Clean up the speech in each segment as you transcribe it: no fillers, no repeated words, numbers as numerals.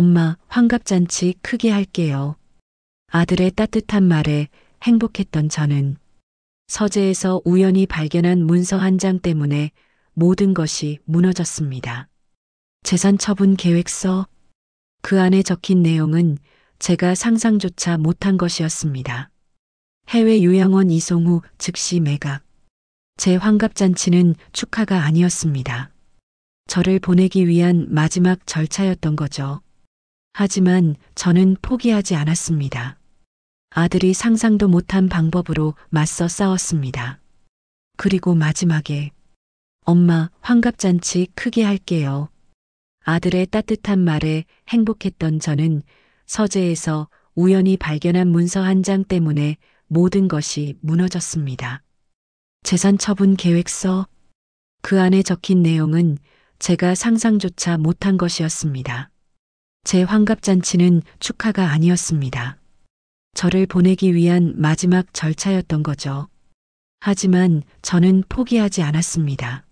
엄마, 환갑잔치 크게 할게요. 아들의 따뜻한 말에 행복했던 저는 서재에서 우연히 발견한 문서 한 장 때문에 모든 것이 무너졌습니다. 재산 처분 계획서, 그 안에 적힌 내용은 제가 상상조차 못한 것이었습니다. 해외 요양원 이송 후 즉시 매각. 제 환갑잔치는 축하가 아니었습니다. 저를 보내기 위한 마지막 절차였던 거죠. 하지만 저는 포기하지 않았습니다. 아들이 상상도 못한 방법으로 맞서 싸웠습니다. 그리고 마지막에 엄마, 환갑잔치 크게 할게요. 아들의 따뜻한 말에 행복했던 저는 서재에서 우연히 발견한 문서 한 장 때문에 모든 것이 무너졌습니다. 재산 처분 계획서, 그 안에 적힌 내용은 제가 상상조차 못한 것이었습니다. 제 환갑잔치는 축하가 아니었습니다. 저를 보내기 위한 마지막 절차였던 거죠. 하지만 저는 포기하지 않았습니다.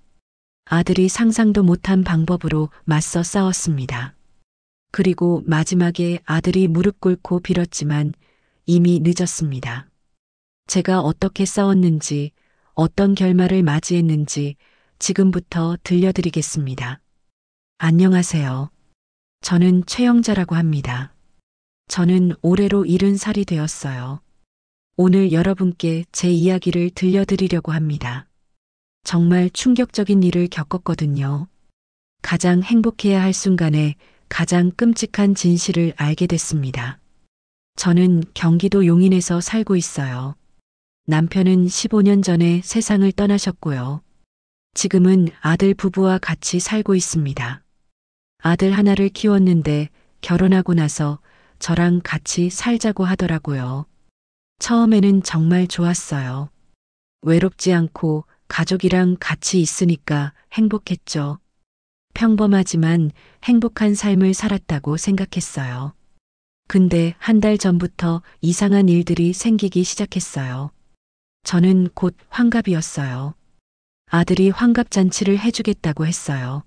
아들이 상상도 못한 방법으로 맞서 싸웠습니다. 그리고 마지막에 아들이 무릎 꿇고 빌었지만 이미 늦었습니다. 제가 어떻게 싸웠는지, 어떤 결말을 맞이했는지 지금부터 들려드리겠습니다. 안녕하세요. 저는 최영자라고 합니다. 저는 올해로 70살이 되었어요. 오늘 여러분께 제 이야기를 들려드리려고 합니다. 정말 충격적인 일을 겪었거든요. 가장 행복해야 할 순간에 가장 끔찍한 진실을 알게 됐습니다. 저는 경기도 용인에서 살고 있어요. 남편은 15년 전에 세상을 떠나셨고요. 지금은 아들 부부와 같이 살고 있습니다. 아들 하나를 키웠는데 결혼하고 나서 저랑 같이 살자고 하더라고요. 처음에는 정말 좋았어요. 외롭지 않고 가족이랑 같이 있으니까 행복했죠. 평범하지만 행복한 삶을 살았다고 생각했어요. 근데 한 달 전부터 이상한 일들이 생기기 시작했어요. 저는 곧 환갑이었어요. 아들이 환갑잔치를 해주겠다고 했어요.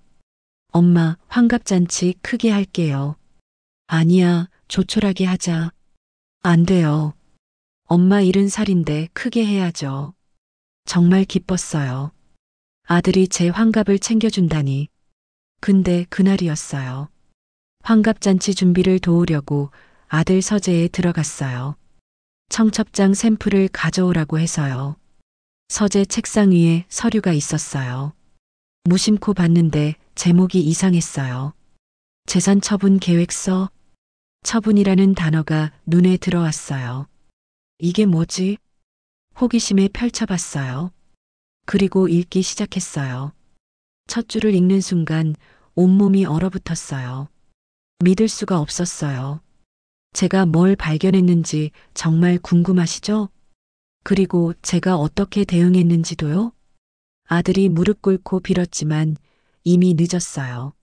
엄마, 환갑잔치 크게 할게요. 아니야, 조촐하게 하자. 안 돼요. 엄마 70살인데 크게 해야죠. 정말 기뻤어요. 아들이 제 환갑을 챙겨준다니. 근데 그날이었어요. 환갑잔치 준비를 도우려고 아들 서재에 들어갔어요. 청첩장 샘플을 가져오라고 해서요. 서재 책상 위에 서류가 있었어요. 무심코 봤는데 제목이 이상했어요. 재산 처분 계획서, 처분이라는 단어가 눈에 들어왔어요. 이게 뭐지? 호기심에 펼쳐봤어요. 그리고 읽기 시작했어요. 첫 줄을 읽는 순간 온몸이 얼어붙었어요. 믿을 수가 없었어요. 제가 뭘 발견했는지 정말 궁금하시죠? 그리고 제가 어떻게 대응했는지도요? 아들이 무릎 꿇고 빌었지만 이미 늦었어요.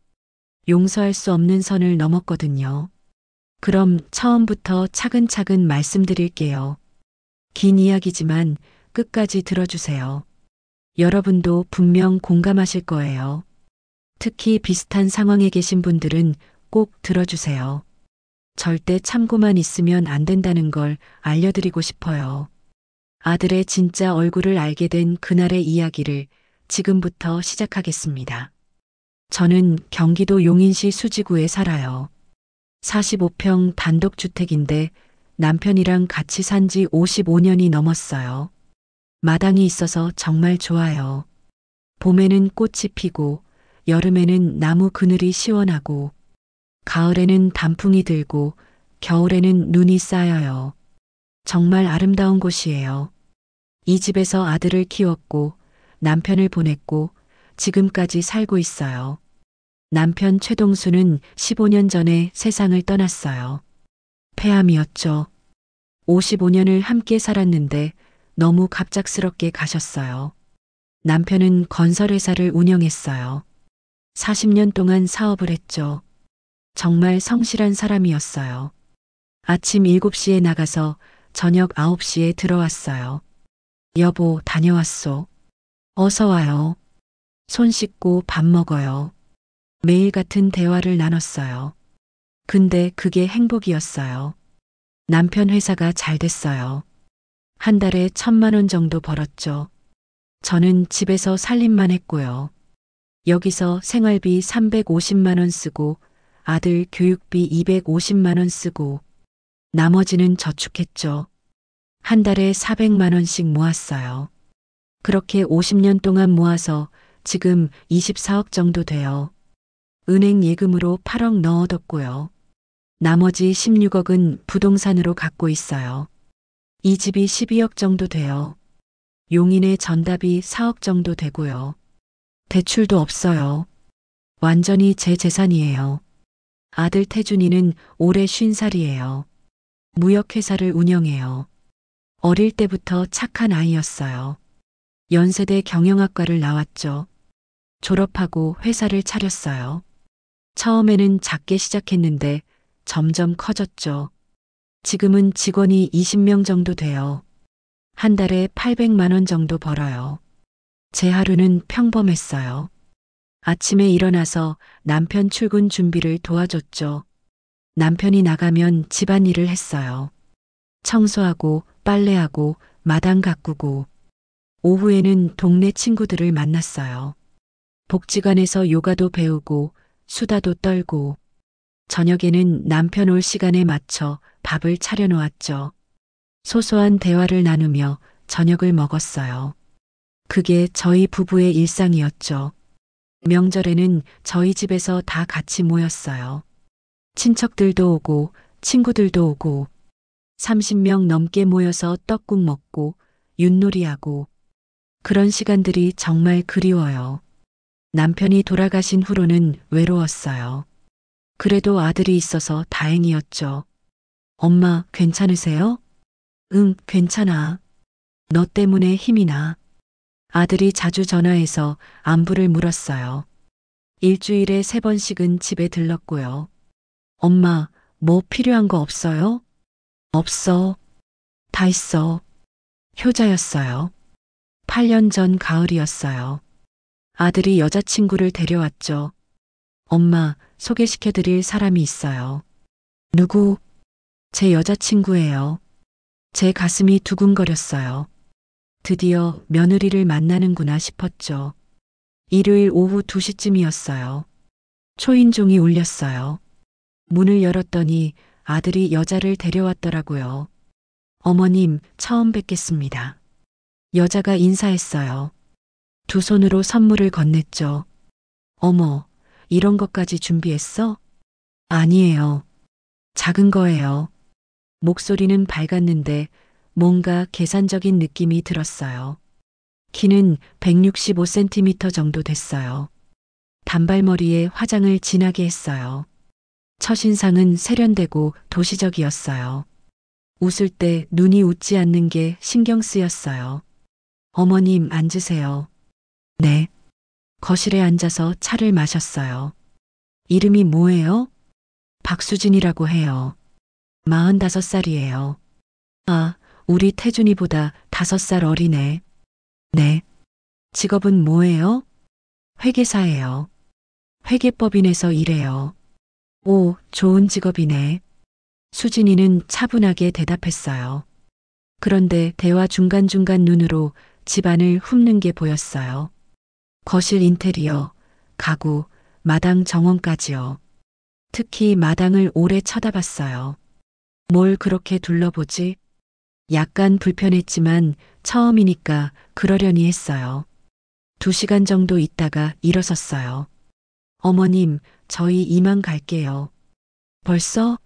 용서할 수 없는 선을 넘었거든요. 그럼 처음부터 차근차근 말씀드릴게요. 긴 이야기지만 끝까지 들어주세요. 여러분도 분명 공감하실 거예요. 특히 비슷한 상황에 계신 분들은 꼭 들어주세요. 절대 참고만 있으면 안 된다는 걸 알려드리고 싶어요. 아들의 진짜 얼굴을 알게 된 그날의 이야기를 지금부터 시작하겠습니다. 저는 경기도 용인시 수지구에 살아요. 45평 단독주택인데 남편이랑 같이 산 지 55년이 넘었어요. 마당이 있어서 정말 좋아요. 봄에는 꽃이 피고 여름에는 나무 그늘이 시원하고 가을에는 단풍이 들고 겨울에는 눈이 쌓여요. 정말 아름다운 곳이에요. 이 집에서 아들을 키웠고 남편을 보냈고 지금까지 살고 있어요. 남편 최동수는 15년 전에 세상을 떠났어요. 폐암이었죠. 55년을 함께 살았는데 너무 갑작스럽게 가셨어요. 남편은 건설회사를 운영했어요. 40년 동안 사업을 했죠. 정말 성실한 사람이었어요. 아침 7시에 나가서 저녁 9시에 들어왔어요. 여보, 다녀왔소. 어서 와요. 손 씻고 밥 먹어요. 매일 같은 대화를 나눴어요. 근데 그게 행복이었어요. 남편 회사가 잘 됐어요. 한 달에 1,000만 원 정도 벌었죠. 저는 집에서 살림만 했고요. 여기서 생활비 350만 원 쓰고 아들 교육비 250만 원 쓰고 나머지는 저축했죠. 한 달에 400만 원씩 모았어요. 그렇게 50년 동안 모아서 지금 24억 정도 돼요. 은행 예금으로 8억 넣어뒀고요. 나머지 16억은 부동산으로 갖고 있어요. 이 집이 12억 정도 돼요. 용인의 전답이 4억 정도 되고요. 대출도 없어요. 완전히 제 재산이에요. 아들 태준이는 올해 50살이에요. 무역회사를 운영해요. 어릴 때부터 착한 아이였어요. 연세대 경영학과를 나왔죠. 졸업하고 회사를 차렸어요. 처음에는 작게 시작했는데 점점 커졌죠. 지금은 직원이 20명 정도 돼요. 한 달에 800만 원 정도 벌어요. 제 하루는 평범했어요. 아침에 일어나서 남편 출근 준비를 도와줬죠. 남편이 나가면 집안일을 했어요. 청소하고 빨래하고 마당 가꾸고 오후에는 동네 친구들을 만났어요. 복지관에서 요가도 배우고 수다도 떨고 저녁에는 남편 올 시간에 맞춰 밥을 차려 놓았죠. 소소한 대화를 나누며 저녁을 먹었어요. 그게 저희 부부의 일상이었죠. 명절에는 저희 집에서 다 같이 모였어요. 친척들도 오고 친구들도 오고 30명 넘게 모여서 떡국 먹고 윷놀이하고 그런 시간들이 정말 그리워요. 남편이 돌아가신 후로는 외로웠어요. 그래도 아들이 있어서 다행이었죠. 엄마, 괜찮으세요? 응, 괜찮아. 너 때문에 힘이 나. 아들이 자주 전화해서 안부를 물었어요. 일주일에 3번씩은 집에 들렀고요. 엄마, 뭐 필요한 거 없어요? 없어. 다 있어. 효자였어요. 8년 전 가을이었어요. 아들이 여자친구를 데려왔죠. 엄마, 소개시켜드릴 사람이 있어요. 누구? 제 여자친구예요. 제 가슴이 두근거렸어요. 드디어 며느리를 만나는구나 싶었죠. 일요일 오후 2시쯤이었어요. 초인종이 울렸어요. 문을 열었더니 아들이 여자를 데려왔더라고요. 어머님, 처음 뵙겠습니다. 여자가 인사했어요. 두 손으로 선물을 건넸죠. 어머, 이런 것까지 준비했어? 아니에요. 작은 거예요. 목소리는 밝았는데 뭔가 계산적인 느낌이 들었어요. 키는 165cm 정도 됐어요. 단발머리에 화장을 진하게 했어요. 첫인상은 세련되고 도시적이었어요. 웃을 때 눈이 웃지 않는 게 신경 쓰였어요. 어머님, 앉으세요. 네. 거실에 앉아서 차를 마셨어요. 이름이 뭐예요? 박수진이라고 해요. 45살이에요. 아, 우리 태준이보다 5살 어리네. 네. 직업은 뭐예요? 회계사예요. 회계법인에서 일해요. 오, 좋은 직업이네. 수진이는 차분하게 대답했어요. 그런데 대화 중간중간 눈으로 집안을 훑는 게 보였어요. 거실 인테리어, 가구, 마당 정원까지요. 특히 마당을 오래 쳐다봤어요. 뭘 그렇게 둘러보지? 약간 불편했지만 처음이니까 그러려니 했어요. 2시간 정도 있다가 일어섰어요. 어머님, 저희 이만 갈게요. 벌써?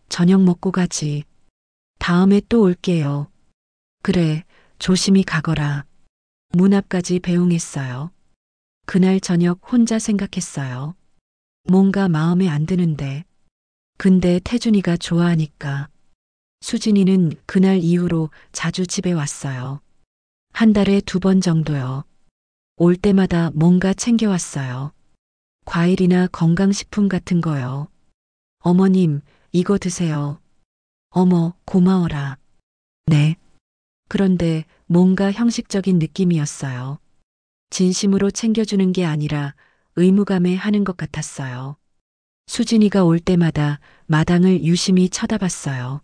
저녁 먹고 가지. 다음에 또 올게요. 그래, 조심히 가거라. 문 앞까지 배웅했어요. 그날 저녁 혼자 생각했어요. 뭔가 마음에 안 드는데. 근데 태준이가 좋아하니까. 수진이는 그날 이후로 자주 집에 왔어요. 한 달에 2번 정도요. 올 때마다 뭔가 챙겨왔어요. 과일이나 건강식품 같은 거요. 어머님, 이거 드세요. 어머, 고마워라. 네. 그런데 뭔가 형식적인 느낌이었어요. 진심으로 챙겨주는 게 아니라 의무감에 하는 것 같았어요. 수진이가 올 때마다 마당을 유심히 쳐다봤어요.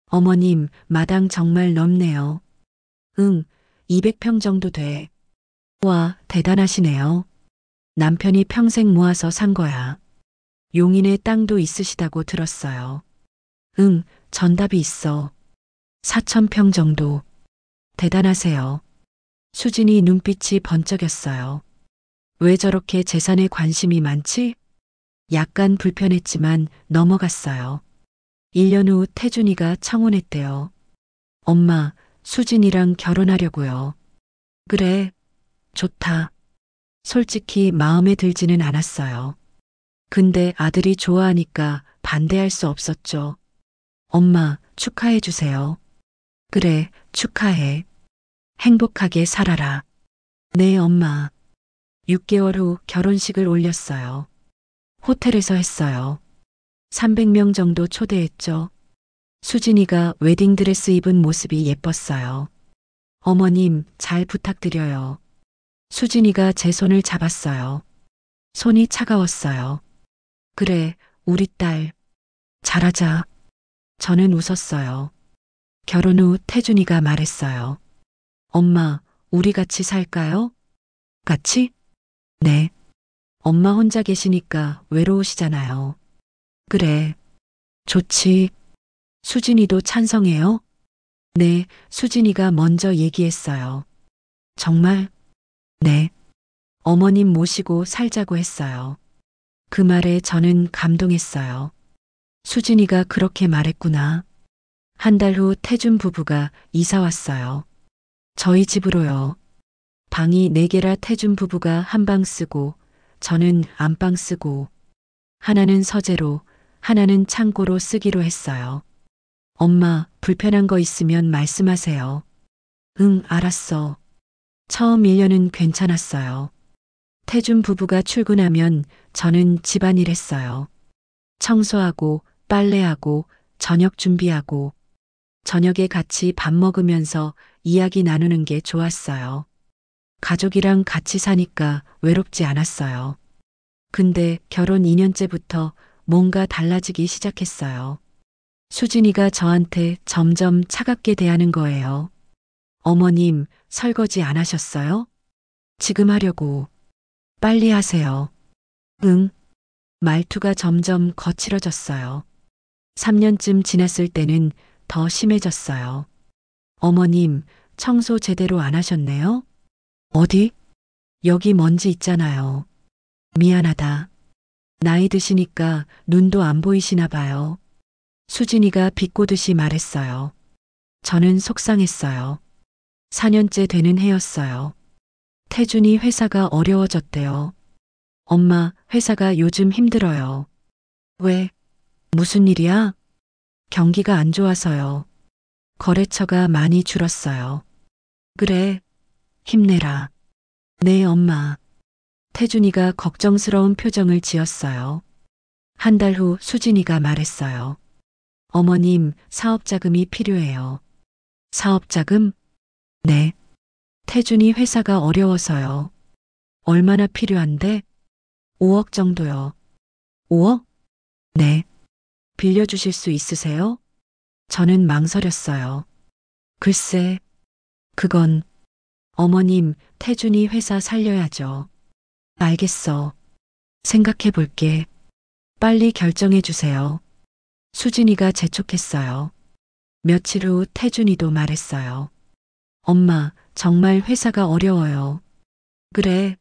어머님, 마당 정말 넓네요. 응, 200평 정도 돼. 와, 대단하시네요. 남편이 평생 모아서 산 거야. 용인에 땅도 있으시다고 들었어요. 응, 전답이 있어. 4,000평 정도. 대단하세요. 수진이 눈빛이 번쩍였어요. 왜 저렇게 재산에 관심이 많지? 약간 불편했지만 넘어갔어요. 1년 후 태준이가 청혼했대요. 엄마, 수진이랑 결혼하려고요. 그래, 좋다. 솔직히 마음에 들지는 않았어요. 근데 아들이 좋아하니까 반대할 수 없었죠. 엄마, 축하해 주세요. 그래, 축하해. 행복하게 살아라. 네, 엄마. 6개월 후 결혼식을 올렸어요. 호텔에서 했어요. 300명 정도 초대했죠. 수진이가 웨딩드레스 입은 모습이 예뻤어요. 어머님, 잘 부탁드려요. 수진이가 제 손을 잡았어요. 손이 차가웠어요. 그래, 우리 딸. 잘하자. 저는 웃었어요. 결혼 후 태준이가 말했어요. 엄마, 우리 같이 살까요? 같이? 네. 엄마 혼자 계시니까 외로우시잖아요. 그래. 좋지. 수진이도 찬성해요? 네, 수진이가 먼저 얘기했어요. 정말? 네. 어머님 모시고 살자고 했어요. 그 말에 저는 감동했어요. 수진이가 그렇게 말했구나. 한 달 후 태준 부부가 이사 왔어요. 저희 집으로요. 방이 4개라 태준 부부가 한 방 쓰고 저는 안방 쓰고 하나는 서재로 하나는 창고로 쓰기로 했어요. 엄마, 불편한 거 있으면 말씀하세요. 응, 알았어. 처음 1년은 괜찮았어요. 태준 부부가 출근하면 저는 집안일 했어요. 청소하고 빨래하고 저녁 준비하고 저녁에 같이 밥 먹으면서 이야기 나누는 게 좋았어요. 가족이랑 같이 사니까 외롭지 않았어요. 근데 결혼 2년째부터 뭔가 달라지기 시작했어요. 수진이가 저한테 점점 차갑게 대하는 거예요. 어머님, 설거지 안 하셨어요? 지금 하려고. 빨리 하세요. 응. 말투가 점점 거칠어졌어요. 3년쯤 지났을 때는 더 심해졌어요. 어머님, 청소 제대로 안 하셨네요? 어디? 여기 먼지 있잖아요. 미안하다. 나이 드시니까 눈도 안 보이시나 봐요. 수진이가 비꼬듯이 말했어요. 저는 속상했어요. 4년째 되는 해였어요. 태준이 회사가 어려워졌대요. 엄마, 회사가 요즘 힘들어요. 왜? 무슨 일이야? 경기가 안 좋아서요. 거래처가 많이 줄었어요. 그래, 힘내라. 네, 엄마. 태준이가 걱정스러운 표정을 지었어요. 한 달 후 수진이가 말했어요. 어머님, 사업 자금이 필요해요. 사업 자금? 네. 태준이 회사가 어려워서요. 얼마나 필요한데? 5억 정도요. 5억? 네. 빌려주실 수 있으세요? 저는 망설였어요. 글쎄, 그건 어머님, 태준이 회사 살려야죠. 알겠어. 생각해 볼게. 빨리 결정해 주세요. 수진이가 재촉했어요. 며칠 후 태준이도 말했어요. 엄마, 정말 회사가 어려워요. 그래.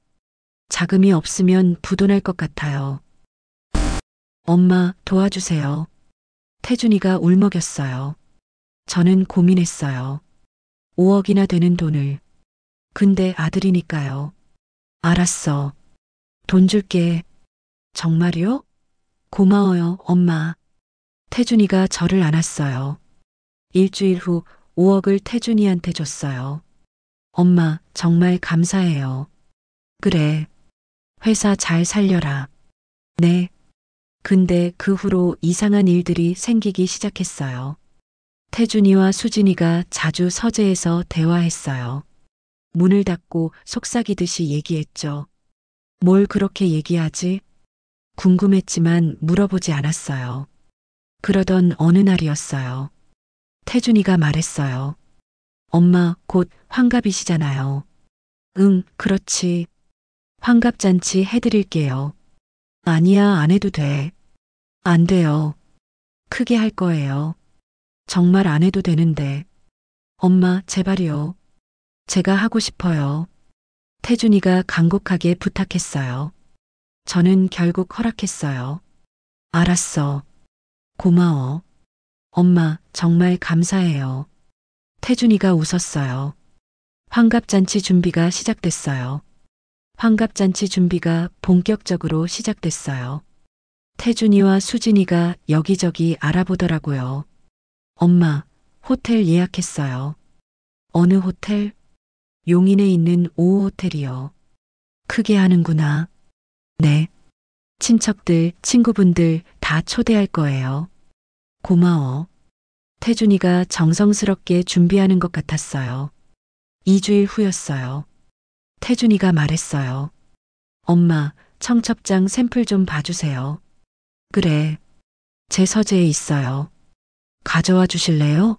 자금이 없으면 부도날 것 같아요. 엄마, 도와주세요. 태준이가 울먹였어요. 저는 고민했어요. 5억이나 되는 돈을. 근데 아들이니까요. 알았어. 돈 줄게. 정말요? 고마워요, 엄마. 태준이가 저를 안았어요. 일주일 후 5억을 태준이한테 줬어요. 엄마, 정말 감사해요. 그래. 회사 잘 살려라. 네. 근데 그 후로 이상한 일들이 생기기 시작했어요. 태준이와 수진이가 자주 서재에서 대화했어요. 문을 닫고 속삭이듯이 얘기했죠. 뭘 그렇게 얘기하지? 궁금했지만 물어보지 않았어요. 그러던 어느 날이었어요. 태준이가 말했어요. 엄마, 곧 환갑이시잖아요. 응, 그렇지. 환갑잔치 해드릴게요. 아니야, 안 해도 돼. 안 돼요. 크게 할 거예요. 정말 안 해도 되는데. 엄마, 제발이요. 제가 하고 싶어요. 태준이가 간곡하게 부탁했어요. 저는 결국 허락했어요. 알았어. 고마워. 엄마, 정말 감사해요. 태준이가 웃었어요. 환갑잔치 준비가 시작됐어요. 환갑잔치 준비가 본격적으로 시작됐어요. 태준이와 수진이가 여기저기 알아보더라고요. 엄마, 호텔 예약했어요. 어느 호텔? 용인에 있는 5호 호텔이요. 크게 하는구나. 네. 친척들, 친구분들 다 초대할 거예요. 고마워. 태준이가 정성스럽게 준비하는 것 같았어요. 2주일 후였어요. 태준이가 말했어요. 엄마, 청첩장 샘플 좀 봐주세요. 그래. 제 서재에 있어요. 가져와 주실래요?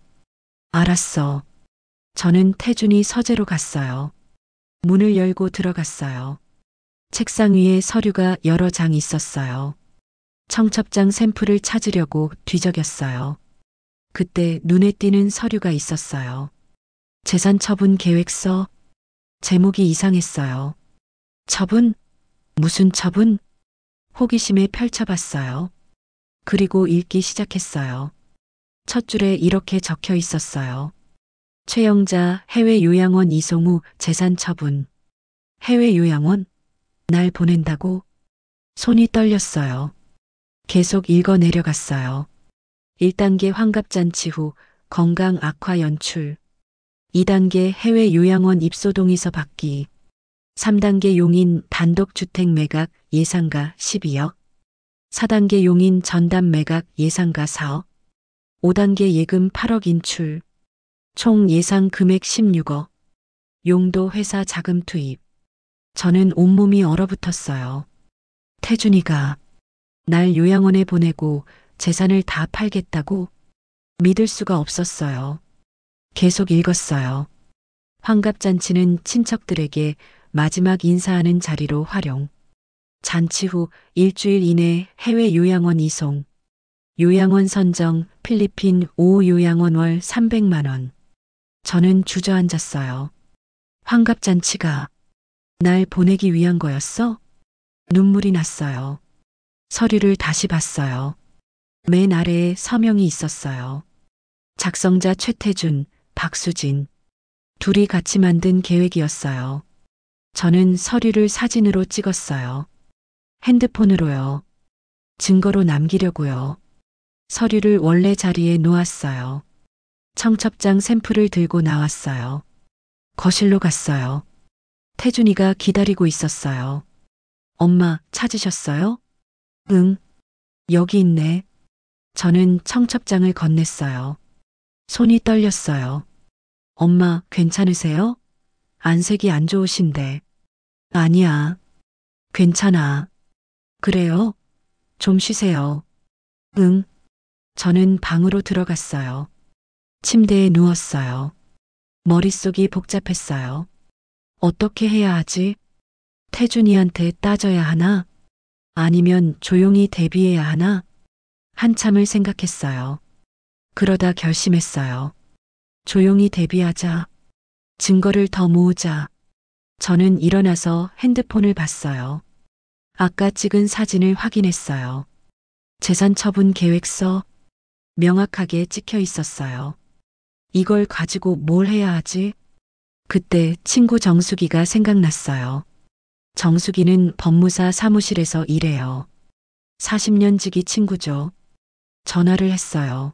알았어. 저는 태준이 서재로 갔어요. 문을 열고 들어갔어요. 책상 위에 서류가 여러 장 있었어요. 청첩장 샘플을 찾으려고 뒤적였어요. 그때 눈에 띄는 서류가 있었어요. 재산 처분 계획서. 제목이 이상했어요. 처분? 무슨 처분? 호기심에 펼쳐봤어요. 그리고 읽기 시작했어요. 첫 줄에 이렇게 적혀 있었어요. 최영자 해외 요양원 이송 후 재산 처분. 해외 요양원? 날 보낸다고? 손이 떨렸어요. 계속 읽어 내려갔어요. 1단계 환갑잔치 후 건강 악화 연출. 2단계 해외 요양원 입소 동의서 받기. 3단계 용인 단독주택 매각 예상가 12억. 4단계 용인 전담 매각 예상가 4억. 5단계 예금 8억 인출. 총 예상 금액 16억. 용도 회사 자금 투입. 저는 온몸이 얼어붙었어요. 태준이가 날 요양원에 보내고 재산을 다 팔겠다고? 믿을 수가 없었어요. 계속 읽었어요. 환갑잔치는 친척들에게 마지막 인사하는 자리로 활용. 잔치 후 일주일 이내 해외 요양원 이송. 요양원 선정 필리핀 5호 요양원 월 300만 원. 저는 주저앉았어요. 환갑잔치가 날 보내기 위한 거였어? 눈물이 났어요. 서류를 다시 봤어요. 맨 아래에 서명이 있었어요. 작성자 최태준, 박수진. 둘이 같이 만든 계획이었어요. 저는 서류를 사진으로 찍었어요. 핸드폰으로요. 증거로 남기려고요. 서류를 원래 자리에 놓았어요. 청첩장 샘플을 들고 나왔어요. 거실로 갔어요. 태준이가 기다리고 있었어요. 엄마, 찾으셨어요? 응. 여기 있네. 저는 청첩장을 건넸어요. 손이 떨렸어요. 엄마, 괜찮으세요? 안색이 안 좋으신데. 아니야. 괜찮아. 그래요? 좀 쉬세요. 응. 저는 방으로 들어갔어요. 침대에 누웠어요. 머릿속이 복잡했어요. 어떻게 해야 하지? 태준이한테 따져야 하나? 아니면 조용히 대비해야 하나? 한참을 생각했어요. 그러다 결심했어요. 조용히 대비하자. 증거를 더 모으자. 저는 일어나서 핸드폰을 봤어요. 아까 찍은 사진을 확인했어요. 재산 처분 계획서 명확하게 찍혀 있었어요. 이걸 가지고 뭘 해야 하지? 그때 친구 정수기가 생각났어요. 정수기는 법무사 사무실에서 일해요. 40년 지기 친구죠. 전화를 했어요.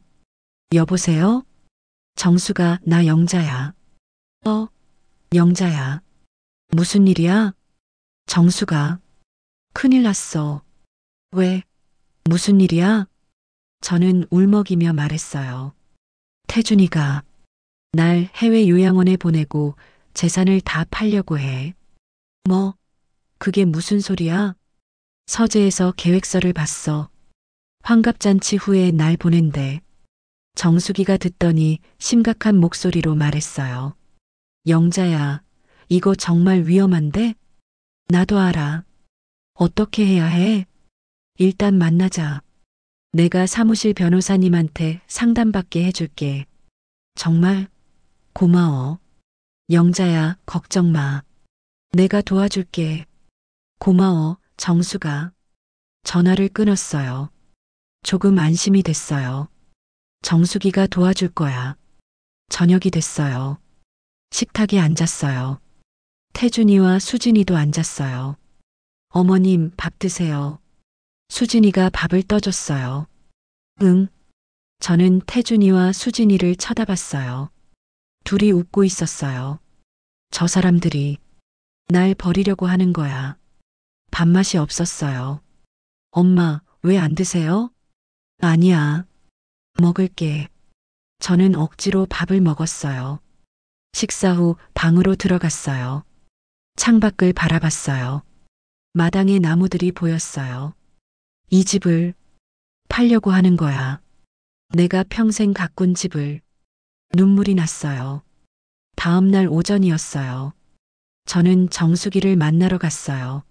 여보세요? 정수가 나 영자야. 영자야. 무슨 일이야? 정수가. 큰일 났어. 왜? 무슨 일이야? 저는 울먹이며 말했어요. 태준이가 날 해외 요양원에 보내고 재산을 다 팔려고 해. 뭐? 그게 무슨 소리야? 서재에서 계획서를 봤어. 환갑잔치 후에 날 보낸대. 정수기가 듣더니 심각한 목소리로 말했어요. 영자야, 이거 정말 위험한데? 나도 알아. 어떻게 해야 해? 일단 만나자. 내가 사무실 변호사님한테 상담받게 해줄게. 정말 고마워. 영자야, 걱정 마. 내가 도와줄게. 고마워, 정수가. 전화를 끊었어요. 조금 안심이 됐어요. 정수기가 도와줄 거야. 저녁이 됐어요. 식탁에 앉았어요. 태준이와 수진이도 앉았어요. 어머님, 밥 드세요. 수진이가 밥을 떠줬어요. 응. 저는 태준이와 수진이를 쳐다봤어요. 둘이 웃고 있었어요. 저 사람들이 날 버리려고 하는 거야. 밥맛이 없었어요. 엄마, 왜 안 드세요? 아니야. 먹을게. 저는 억지로 밥을 먹었어요. 식사 후 방으로 들어갔어요. 창밖을 바라봤어요. 마당에 나무들이 보였어요. 이 집을 팔려고 하는 거야. 내가 평생 가꾼 집을. 눈물이 났어요. 다음 날 오전이었어요. 저는 정수기를 만나러 갔어요.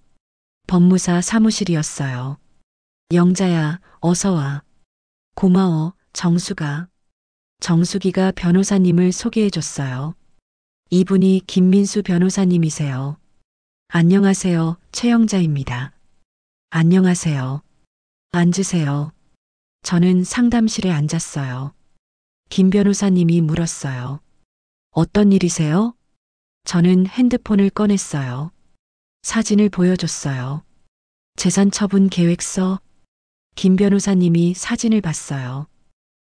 법무사 사무실이었어요. 영자야, 어서 와. 고마워, 정수가. 정수기가 변호사님을 소개해줬어요. 이분이 김민수 변호사님이세요. 안녕하세요, 최영자입니다. 안녕하세요. 앉으세요. 저는 상담실에 앉았어요. 김 변호사님이 물었어요. 어떤 일이세요? 저는 핸드폰을 꺼냈어요. 사진을 보여줬어요. 재산 처분 계획서. 김 변호사님이 사진을 봤어요.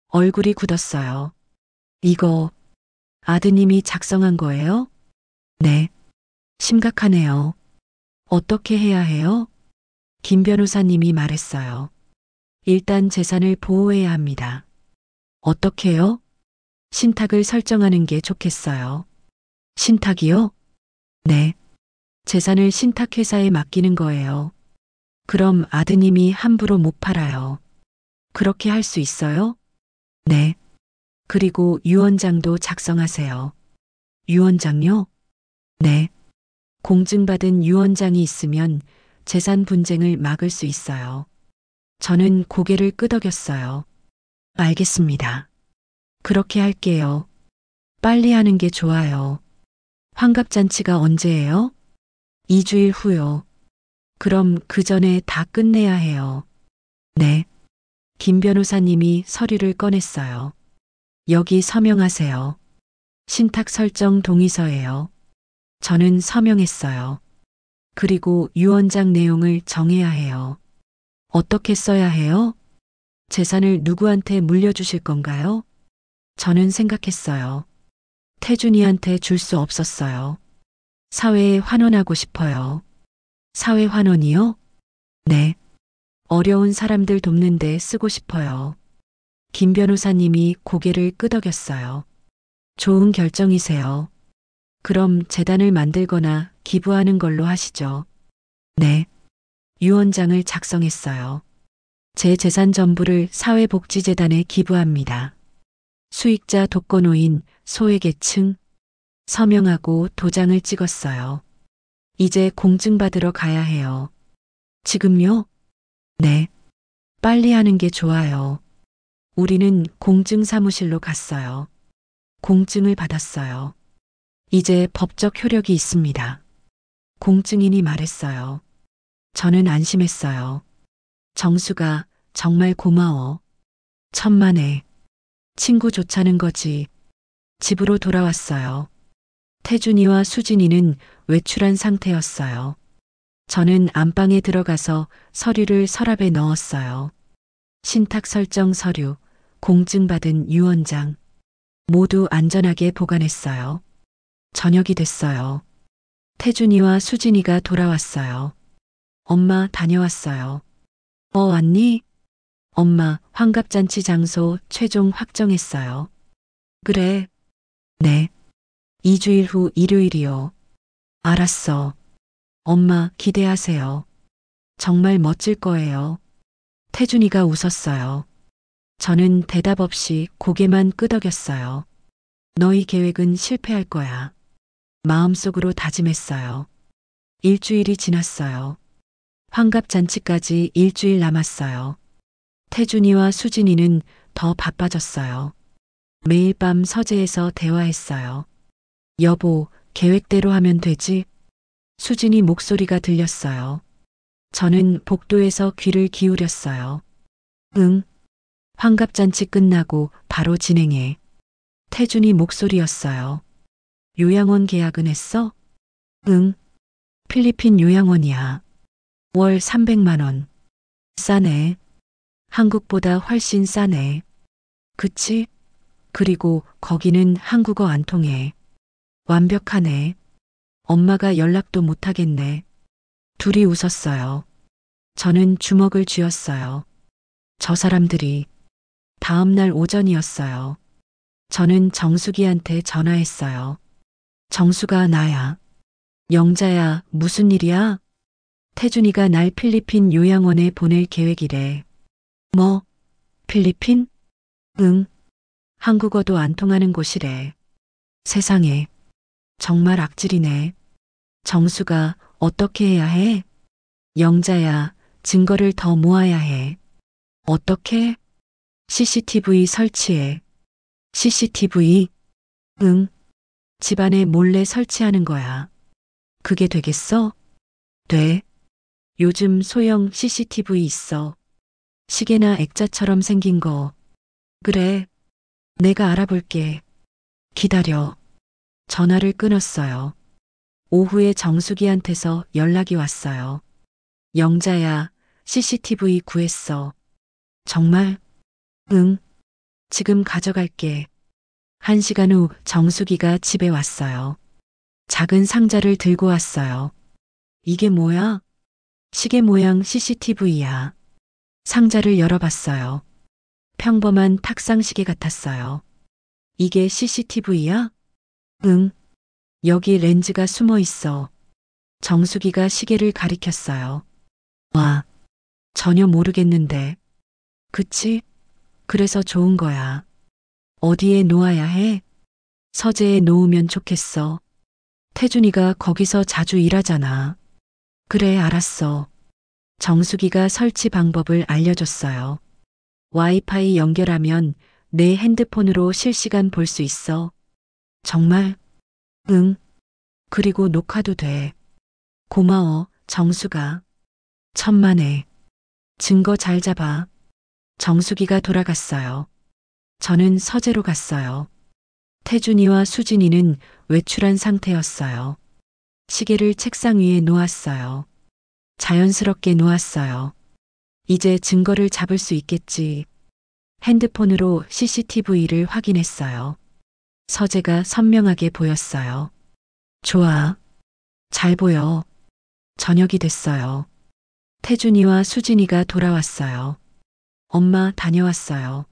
얼굴이 굳었어요. 이거 아드님이 작성한 거예요? 네. 심각하네요. 어떻게 해야 해요? 김 변호사님이 말했어요. 일단 재산을 보호해야 합니다. 어떻게요? 신탁을 설정하는 게 좋겠어요. 신탁이요? 네. 재산을 신탁회사에 맡기는 거예요. 그럼 아드님이 함부로 못 팔아요. 그렇게 할 수 있어요? 네. 그리고 유언장도 작성하세요. 유언장요? 네. 공증받은 유언장이 있으면 재산 분쟁을 막을 수 있어요. 저는 고개를 끄덕였어요. 알겠습니다. 그렇게 할게요. 빨리 하는 게 좋아요. 환갑잔치가 언제예요? 2주일 후요. 그럼 그 전에 다 끝내야 해요. 네. 김 변호사님이 서류를 꺼냈어요. 여기 서명하세요. 신탁 설정 동의서예요. 저는 서명했어요. 그리고 유언장 내용을 정해야 해요. 어떻게 써야 해요? 재산을 누구한테 물려주실 건가요? 저는 생각했어요. 태준이한테 줄 수 없었어요. 사회에 환원하고 싶어요. 사회 환원이요? 네. 어려운 사람들 돕는데 쓰고 싶어요. 김 변호사님이 고개를 끄덕였어요. 좋은 결정이세요. 그럼 재단을 만들거나 기부하는 걸로 하시죠. 네. 유언장을 작성했어요. 제 재산 전부를 사회복지재단에 기부합니다. 수익자 독거노인, 소외계층. 서명하고 도장을 찍었어요. 이제 공증받으러 가야 해요. 지금요? 네. 빨리 하는 게 좋아요. 우리는 공증 사무실로 갔어요. 공증을 받았어요. 이제 법적 효력이 있습니다. 공증인이 말했어요. 저는 안심했어요. 정수가 정말 고마워. 천만에. 친구 좋자는 거지. 집으로 돌아왔어요. 태준이와 수진이는 외출한 상태였어요. 저는 안방에 들어가서 서류를 서랍에 넣었어요. 신탁 설정 서류, 공증받은 유언장. 모두 안전하게 보관했어요. 저녁이 됐어요. 태준이와 수진이가 돌아왔어요. 엄마 다녀왔어요. 왔니? 엄마, 환갑잔치 장소 최종 확정했어요. 그래. 네. 2주일 후 일요일이요. 알았어. 엄마 기대하세요. 정말 멋질 거예요. 태준이가 웃었어요. 저는 대답 없이 고개만 끄덕였어요. 너희 계획은 실패할 거야. 마음속으로 다짐했어요. 일주일이 지났어요. 환갑잔치까지 일주일 남았어요. 태준이와 수진이는 더 바빠졌어요. 매일 밤 서재에서 대화했어요. 여보, 계획대로 하면 되지? 수진이 목소리가 들렸어요. 저는 복도에서 귀를 기울였어요. 응. 환갑잔치 끝나고 바로 진행해. 태준이 목소리였어요. 요양원 계약은 했어? 응. 필리핀 요양원이야. 월 300만 원. 싸네. 한국보다 훨씬 싸네. 그치? 그리고 거기는 한국어 안 통해. 완벽하네. 엄마가 연락도 못 하겠네. 둘이 웃었어요. 저는 주먹을 쥐었어요. 저 사람들이. 다음 날 오전이었어요. 저는 정수기한테 전화했어요. 정수가 나야. 영자야, 무슨 일이야? 태준이가 날 필리핀 요양원에 보낼 계획이래. 뭐? 필리핀? 응. 한국어도 안 통하는 곳이래. 세상에. 정말 악질이네. 정수가 어떻게 해야 해? 영자야, 증거를 더 모아야 해. 어떻게? CCTV 설치해. CCTV? 응. 집안에 몰래 설치하는 거야. 그게 되겠어? 돼. 요즘 소형 CCTV 있어. 시계나 액자처럼 생긴 거. 그래. 내가 알아볼게. 기다려. 전화를 끊었어요. 오후에 정수기한테서 연락이 왔어요. 영자야, CCTV 구했어. 정말? 응. 지금 가져갈게. 1시간 후 정수기가 집에 왔어요. 작은 상자를 들고 왔어요. 이게 뭐야? 시계 모양 CCTV야. 상자를 열어봤어요. 평범한 탁상 시계 같았어요. 이게 CCTV야? 응. 여기 렌즈가 숨어 있어. 정수기가 시계를 가리켰어요. 와, 전혀 모르겠는데. 그치? 그래서 좋은 거야. 어디에 놓아야 해? 서재에 놓으면 좋겠어. 태준이가 거기서 자주 일하잖아. 그래, 알았어. 정수기가 설치 방법을 알려줬어요. 와이파이 연결하면 내 핸드폰으로 실시간 볼 수 있어. 정말? 응. 그리고 녹화도 돼. 고마워, 정수가. 천만에. 증거 잘 잡아. 정수기가 돌아갔어요. 저는 서재로 갔어요. 태준이와 수진이는 외출한 상태였어요. 시계를 책상 위에 놓았어요. 자연스럽게 놓았어요. 이제 증거를 잡을 수 있겠지. 핸드폰으로 CCTV를 확인했어요. 서재가 선명하게 보였어요. 좋아. 잘 보여. 저녁이 됐어요. 태준이와 수진이가 돌아왔어요. 엄마 다녀왔어요.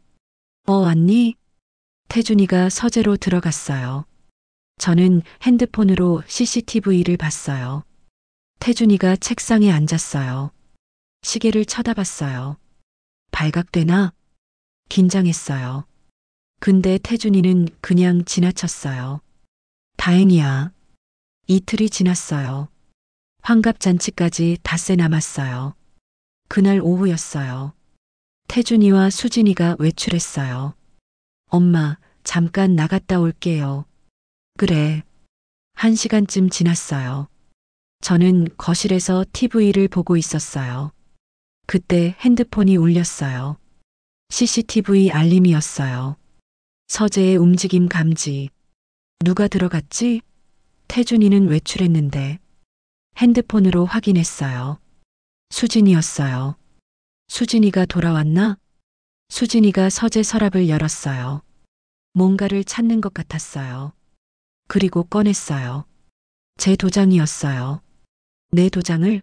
왔니? 태준이가 서재로 들어갔어요. 저는 핸드폰으로 CCTV를 봤어요. 태준이가 책상에 앉았어요. 시계를 쳐다봤어요. 발각되나? 긴장했어요. 근데 태준이는 그냥 지나쳤어요. 다행이야. 이틀이 지났어요. 환갑잔치까지 닷새 남았어요. 그날 오후였어요. 태준이와 수진이가 외출했어요. 엄마, 잠깐 나갔다 올게요. 그래. 1시간쯤 지났어요. 저는 거실에서 TV를 보고 있었어요. 그때 핸드폰이 울렸어요. CCTV 알림이었어요. 서재의 움직임 감지. 누가 들어갔지? 태준이는 외출했는데. 핸드폰으로 확인했어요. 수진이었어요. 수진이가 돌아왔나? 수진이가 서재 서랍을 열었어요. 뭔가를 찾는 것 같았어요. 그리고 꺼냈어요. 제 도장이었어요. 내 도장을?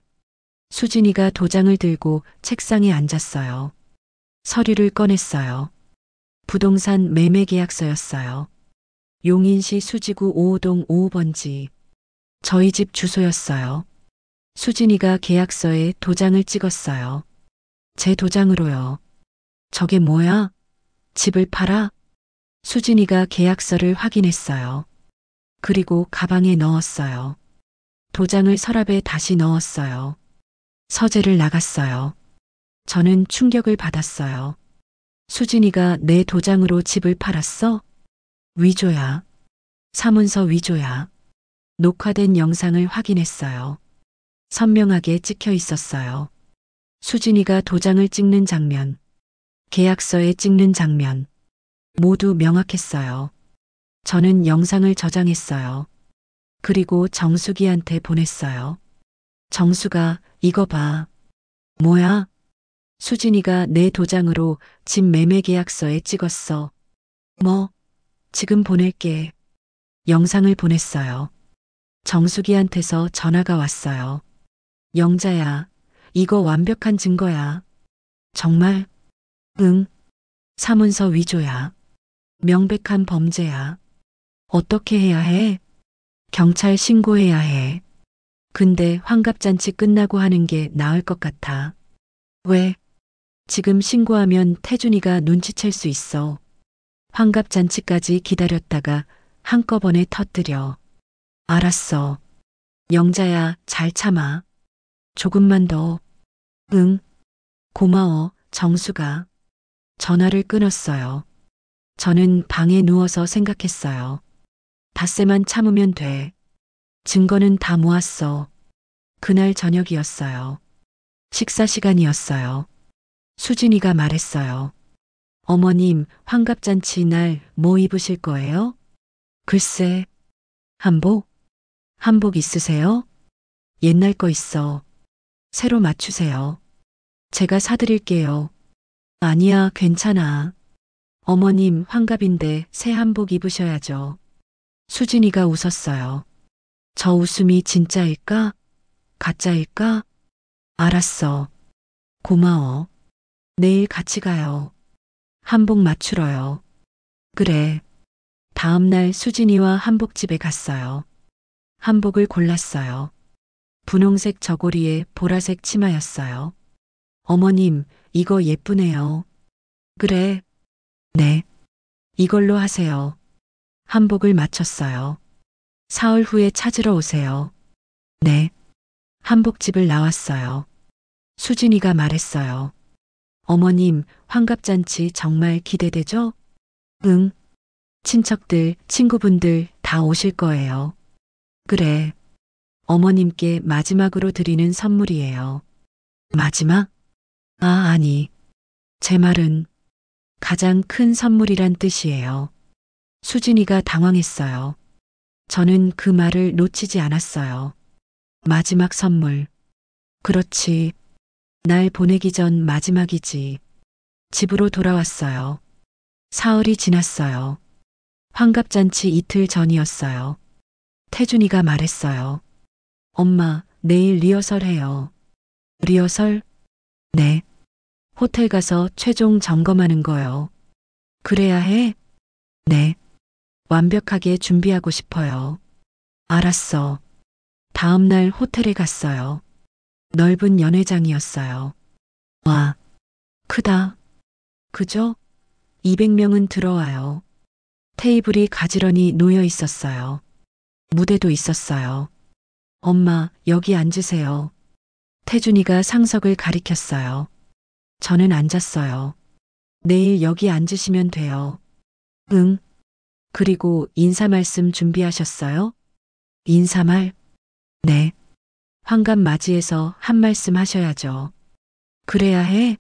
수진이가 도장을 들고 책상에 앉았어요. 서류를 꺼냈어요. 부동산 매매 계약서였어요. 용인시 수지구 5호동 5번지. 저희 집 주소였어요. 수진이가 계약서에 도장을 찍었어요. 제 도장으로요. 저게 뭐야? 집을 팔아? 수진이가 계약서를 확인했어요. 그리고 가방에 넣었어요. 도장을 서랍에 다시 넣었어요. 서재를 나갔어요. 저는 충격을 받았어요. 수진이가 내 도장으로 집을 팔았어? 위조야. 사문서 위조야. 녹화된 영상을 확인했어요. 선명하게 찍혀 있었어요. 수진이가 도장을 찍는 장면, 계약서에 찍는 장면, 모두 명확했어요. 저는 영상을 저장했어요. 그리고 정수기한테 보냈어요. 정수가 이거 봐. 뭐야? 수진이가 내 도장으로 집 매매 계약서에 찍었어. 뭐? 지금 보낼게. 영상을 보냈어요. 정수기한테서 전화가 왔어요. 영자야, 이거 완벽한 증거야. 정말? 응. 사문서 위조야. 명백한 범죄야. 어떻게 해야 해? 경찰 신고해야 해. 근데 환갑잔치 끝나고 하는 게 나을 것 같아. 왜? 지금 신고하면 태준이가 눈치챌 수 있어. 환갑잔치까지 기다렸다가 한꺼번에 터뜨려. 알았어. 영자야, 잘 참아. 조금만 더. 응. 고마워, 정수가. 전화를 끊었어요. 저는 방에 누워서 생각했어요. 닷새만 참으면 돼. 증거는 다 모았어. 그날 저녁이었어요. 식사 시간이었어요. 수진이가 말했어요. 어머님, 환갑잔치 날 뭐 입으실 거예요? 글쎄, 한복? 한복 있으세요? 옛날 거 있어. 새로 맞추세요. 제가 사드릴게요. 아니야, 괜찮아. 어머님, 환갑인데 새 한복 입으셔야죠. 수진이가 웃었어요. 저 웃음이 진짜일까? 가짜일까? 알았어. 고마워. 내일 같이 가요. 한복 맞추러요. 그래. 다음 날 수진이와 한복집에 갔어요. 한복을 골랐어요. 분홍색 저고리에 보라색 치마였어요. 어머님, 이거 예쁘네요. 그래. 네. 이걸로 하세요. 한복을 맞췄어요. 사흘 후에 찾으러 오세요. 네. 한복집을 나왔어요. 수진이가 말했어요. 어머님, 환갑잔치 정말 기대되죠? 응. 친척들, 친구분들 다 오실 거예요. 그래. 어머님께 마지막으로 드리는 선물이에요. 마지막? 아, 아니. 제 말은 가장 큰 선물이란 뜻이에요. 수진이가 당황했어요. 저는 그 말을 놓치지 않았어요. 마지막 선물. 그렇지. 날 보내기 전 마지막이지. 집으로 돌아왔어요. 사흘이 지났어요. 환갑잔치 이틀 전이었어요. 태준이가 말했어요. 엄마, 내일 리허설 해요. 리허설? 네. 호텔 가서 최종 점검하는 거요. 그래야 해? 네. 완벽하게 준비하고 싶어요. 알았어. 다음 날 호텔에 갔어요. 넓은 연회장이었어요. 와, 크다. 그죠? 200명은 들어와요. 테이블이 가지런히 놓여 있었어요. 무대도 있었어요. 엄마, 여기 앉으세요. 태준이가 상석을 가리켰어요. 저는 앉았어요. 내일 여기 앉으시면 돼요. 응. 그리고 인사 말씀 준비하셨어요? 인사말? 네. 환갑 맞이해서 한 말씀 하셔야죠. 그래야 해?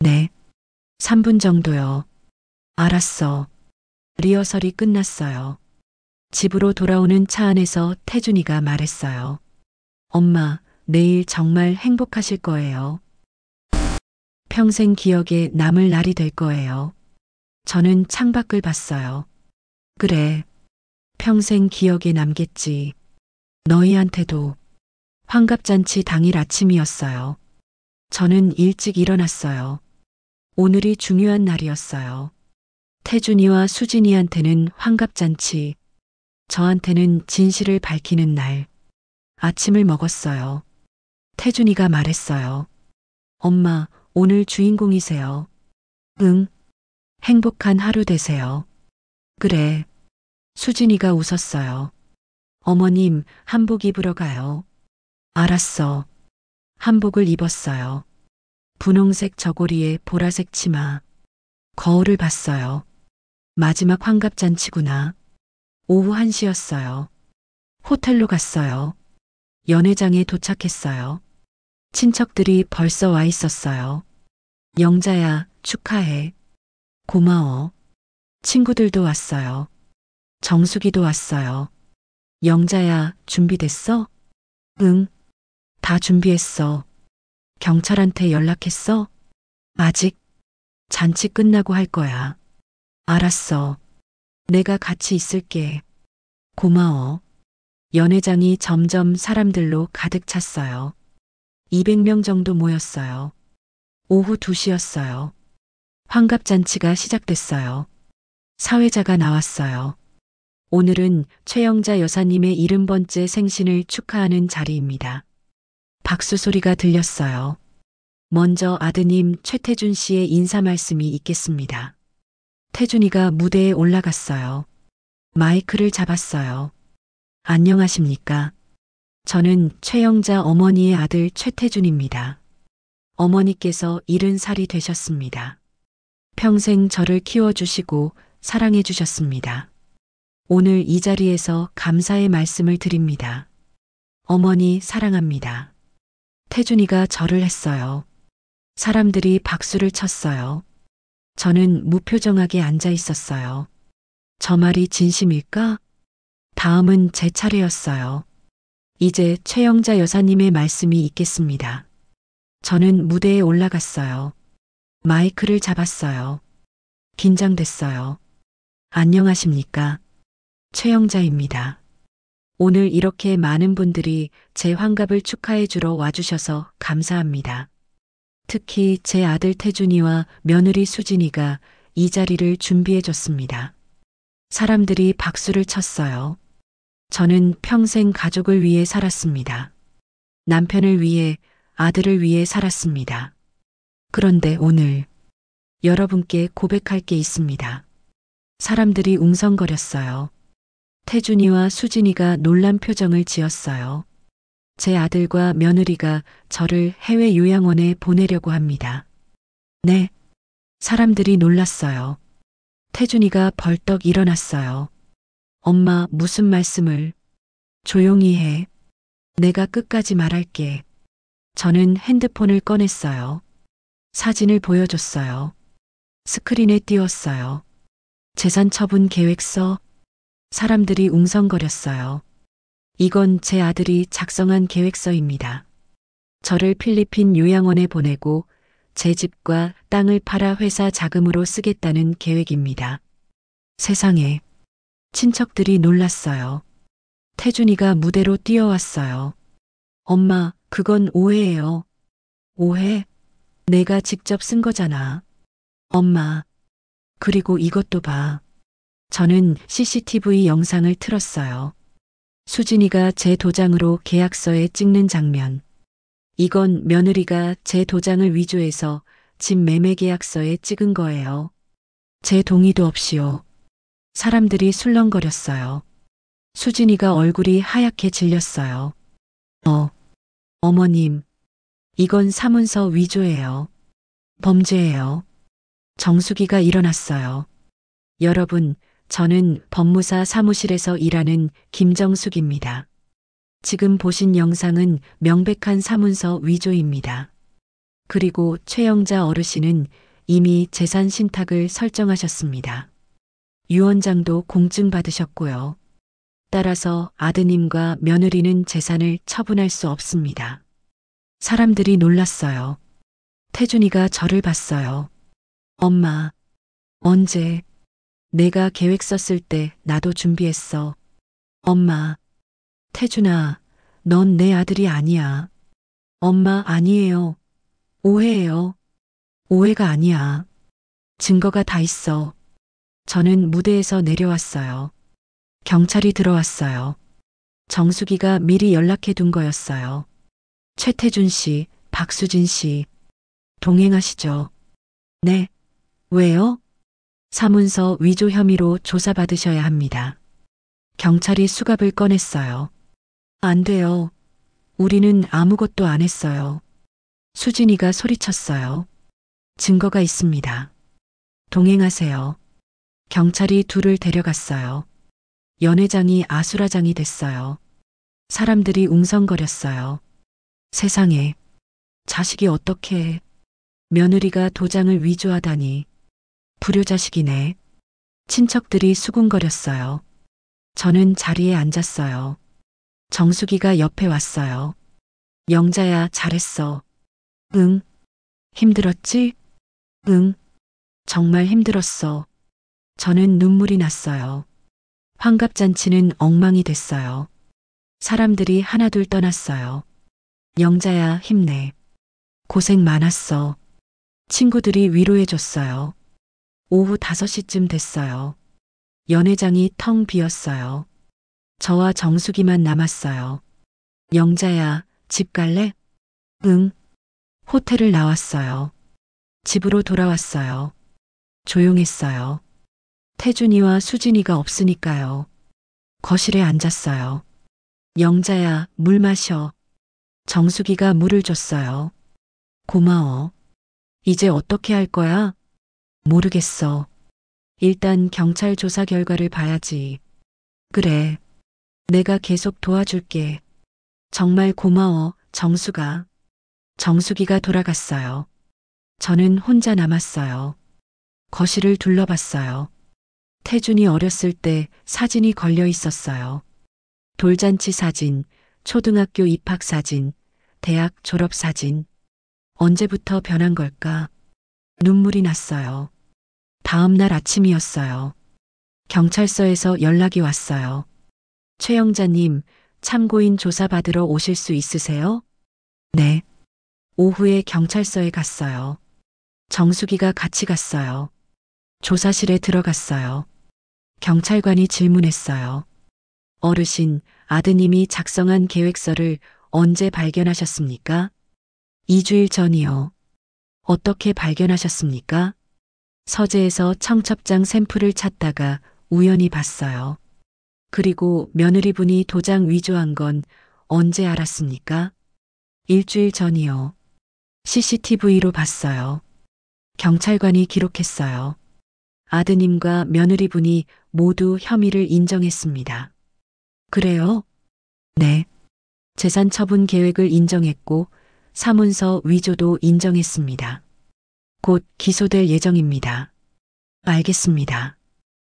네. 3분 정도요. 알았어. 리허설이 끝났어요. 집으로 돌아오는 차 안에서 태준이가 말했어요. 엄마, 내일 정말 행복하실 거예요. 평생 기억에 남을 날이 될 거예요. 저는 창밖을 봤어요. 그래. 평생 기억에 남겠지. 너희한테도. 환갑잔치 당일 아침이었어요. 저는 일찍 일어났어요. 오늘이 중요한 날이었어요. 태준이와 수진이한테는 환갑잔치, 저한테는 진실을 밝히는 날. 아침을 먹었어요. 태준이가 말했어요. 엄마, 오늘 주인공이세요. 응, 행복한 하루 되세요. 그래. 수진이가 웃었어요. 어머님, 한복 입으러 가요. 알았어. 한복을 입었어요. 분홍색 저고리에 보라색 치마. 거울을 봤어요. 마지막 환갑잔치구나. 오후 1시였어요. 호텔로 갔어요. 연회장에 도착했어요. 친척들이 벌써 와 있었어요. 영자야, 축하해. 고마워. 친구들도 왔어요. 정숙이도 왔어요. 영자야, 준비됐어? 응, 다 준비했어. 경찰한테 연락했어? 아직. 잔치 끝나고 할 거야. 알았어. 내가 같이 있을게. 고마워. 연회장이 점점 사람들로 가득 찼어요. 200명 정도 모였어요. 오후 2시였어요. 환갑잔치가 시작됐어요. 사회자가 나왔어요. 오늘은 최영자 여사님의 70번째 생신을 축하하는 자리입니다. 박수 소리가 들렸어요. 먼저 아드님 최태준 씨의 인사 말씀이 있겠습니다. 태준이가 무대에 올라갔어요. 마이크를 잡았어요. 안녕하십니까. 저는 최영자 어머니의 아들 최태준입니다. 어머니께서 70살이 되셨습니다. 평생 저를 키워주시고 사랑해주셨습니다. 오늘 이 자리에서 감사의 말씀을 드립니다. 어머니 사랑합니다. 태준이가 절을 했어요. 사람들이 박수를 쳤어요. 저는 무표정하게 앉아 있었어요. 저 말이 진심일까? 다음은 제 차례였어요. 이제 최영자 여사님의 말씀이 있겠습니다. 저는 무대에 올라갔어요. 마이크를 잡았어요. 긴장됐어요. 안녕하십니까. 최영자입니다. 오늘 이렇게 많은 분들이 제 환갑을 축하해 주러 와주셔서 감사합니다. 특히 제 아들 태준이와 며느리 수진이가 이 자리를 준비해 줬습니다. 사람들이 박수를 쳤어요. 저는 평생 가족을 위해 살았습니다. 남편을 위해, 아들을 위해 살았습니다. 그런데 오늘 여러분께 고백할 게 있습니다. 사람들이 웅성거렸어요. 태준이와 수진이가 놀란 표정을 지었어요. 제 아들과 며느리가 저를 해외 요양원에 보내려고 합니다. 네. 사람들이 놀랐어요. 태준이가 벌떡 일어났어요. 엄마, 무슨 말씀을? 조용히 해. 내가 끝까지 말할게. 저는 핸드폰을 꺼냈어요. 사진을 보여줬어요. 스크린에 띄웠어요. 재산 처분 계획서. 사람들이 웅성거렸어요. 이건 제 아들이 작성한 계획서입니다. 저를 필리핀 요양원에 보내고 제 집과 땅을 팔아 회사 자금으로 쓰겠다는 계획입니다. 세상에. 친척들이 놀랐어요. 태준이가 무대로 뛰어왔어요. 엄마, 그건 오해예요. 오해? 내가 직접 쓴 거잖아. 엄마. 그리고 이것도 봐. 저는 CCTV 영상을 틀었어요. 수진이가 제 도장으로 계약서에 찍는 장면. 이건 며느리가 제 도장을 위조해서 집 매매 계약서에 찍은 거예요. 제 동의도 없이요. 사람들이 술렁거렸어요. 수진이가 얼굴이 하얗게 질렸어요. 어머님. 이건 사문서 위조예요. 범죄예요. 정숙이가 일어났어요. 여러분, 저는 법무사 사무실에서 일하는 김정숙입니다. 지금 보신 영상은 명백한 사문서 위조입니다. 그리고 최영자 어르신은 이미 재산 신탁을 설정하셨습니다. 유언장도 공증 받으셨고요. 따라서 아드님과 며느리는 재산을 처분할 수 없습니다. 사람들이 놀랐어요. 태준이가 저를 봤어요. 엄마, 언제? 내가 계획 썼을 때 나도 준비했어. 엄마, 태준아, 넌 내 아들이 아니야. 엄마, 아니에요. 오해예요. 오해가 아니야. 증거가 다 있어. 저는 무대에서 내려왔어요. 경찰이 들어왔어요. 정숙이가 미리 연락해 둔 거였어요. 최태준 씨, 박수진 씨, 동행하시죠? 네. 왜요? 사문서 위조 혐의로 조사받으셔야 합니다. 경찰이 수갑을 꺼냈어요. 안 돼요. 우리는 아무것도 안 했어요. 수진이가 소리쳤어요. 증거가 있습니다. 동행하세요. 경찰이 둘을 데려갔어요. 연회장이 아수라장이 됐어요. 사람들이 웅성거렸어요. 세상에, 자식이 어떻게 해. 며느리가 도장을 위조하다니. 불효자식이네. 친척들이 수군거렸어요. 저는 자리에 앉았어요. 정수기가 옆에 왔어요. 영자야, 잘했어. 응. 힘들었지? 응. 정말 힘들었어. 저는 눈물이 났어요. 환갑잔치는 엉망이 됐어요. 사람들이 하나둘 떠났어요. 영자야, 힘내. 고생 많았어. 친구들이 위로해줬어요. 오후 5시쯤 됐어요. 연회장이 텅 비었어요. 저와 정수기만 남았어요. 영자야, 집 갈래? 응. 호텔을 나왔어요. 집으로 돌아왔어요. 조용했어요. 태준이와 수진이가 없으니까요. 거실에 앉았어요. 영자야, 물 마셔. 정수기가 물을 줬어요. 고마워. 이제 어떻게 할 거야? 모르겠어. 일단 경찰 조사 결과를 봐야지. 그래. 내가 계속 도와줄게. 정말 고마워, 정수가. 정수기가 돌아갔어요. 저는 혼자 남았어요. 거실을 둘러봤어요. 태준이 어렸을 때 사진이 걸려 있었어요. 돌잔치 사진, 초등학교 입학 사진, 대학 졸업 사진. 언제부터 변한 걸까? 눈물이 났어요. 다음 날 아침이었어요. 경찰서에서 연락이 왔어요. 최영자님, 참고인 조사받으러 오실 수 있으세요? 네. 오후에 경찰서에 갔어요. 정수기가 같이 갔어요. 조사실에 들어갔어요. 경찰관이 질문했어요. 어르신, 아드님이 작성한 계획서를 언제 발견하셨습니까? 2주일 전이요. 어떻게 발견하셨습니까? 서재에서 청첩장 샘플을 찾다가 우연히 봤어요. 그리고 며느리분이 도장 위조한 건 언제 알았습니까? 일주일 전이요. CCTV로 봤어요. 경찰관이 기록했어요. 아드님과 며느리분이 모두 혐의를 인정했습니다. 그래요? 네. 재산 처분 계획을 인정했고 사문서 위조도 인정했습니다. 곧 기소될 예정입니다. 알겠습니다.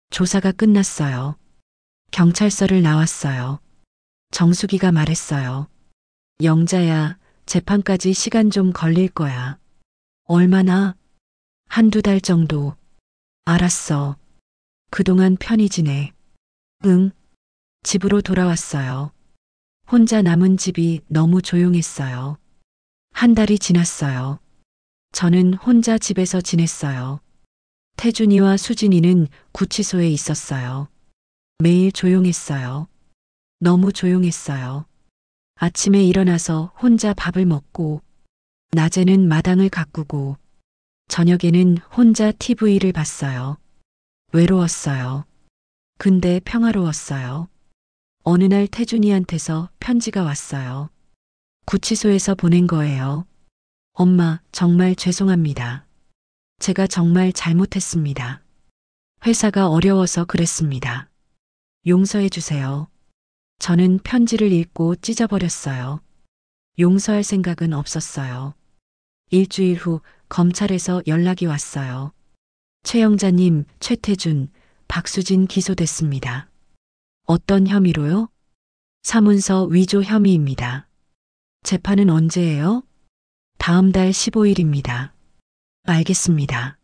조사가 끝났어요. 경찰서를 나왔어요. 정수기가 말했어요. 영자야, 재판까지 시간 좀 걸릴 거야. 얼마나? 한두 달 정도. 알았어. 그동안 편히 지내. 응. 집으로 돌아왔어요. 혼자 남은 집이 너무 조용했어요. 한 달이 지났어요. 저는 혼자 집에서 지냈어요. 태준이와 수진이는 구치소에 있었어요. 매일 조용했어요. 너무 조용했어요. 아침에 일어나서 혼자 밥을 먹고, 낮에는 마당을 가꾸고, 저녁에는 혼자 TV를 봤어요. 외로웠어요. 근데 평화로웠어요. 어느 날 태준이한테서 편지가 왔어요. 구치소에서 보낸 거예요. 엄마, 정말 죄송합니다. 제가 정말 잘못했습니다. 회사가 어려워서 그랬습니다. 용서해 주세요. 저는 편지를 읽고 찢어버렸어요. 용서할 생각은 없었어요. 일주일 후 검찰에서 연락이 왔어요. 최영자님, 최태준, 박수진 기소됐습니다. 어떤 혐의로요? 사문서 위조 혐의입니다. 재판은 언제예요? 다음 달 15일입니다. 알겠습니다.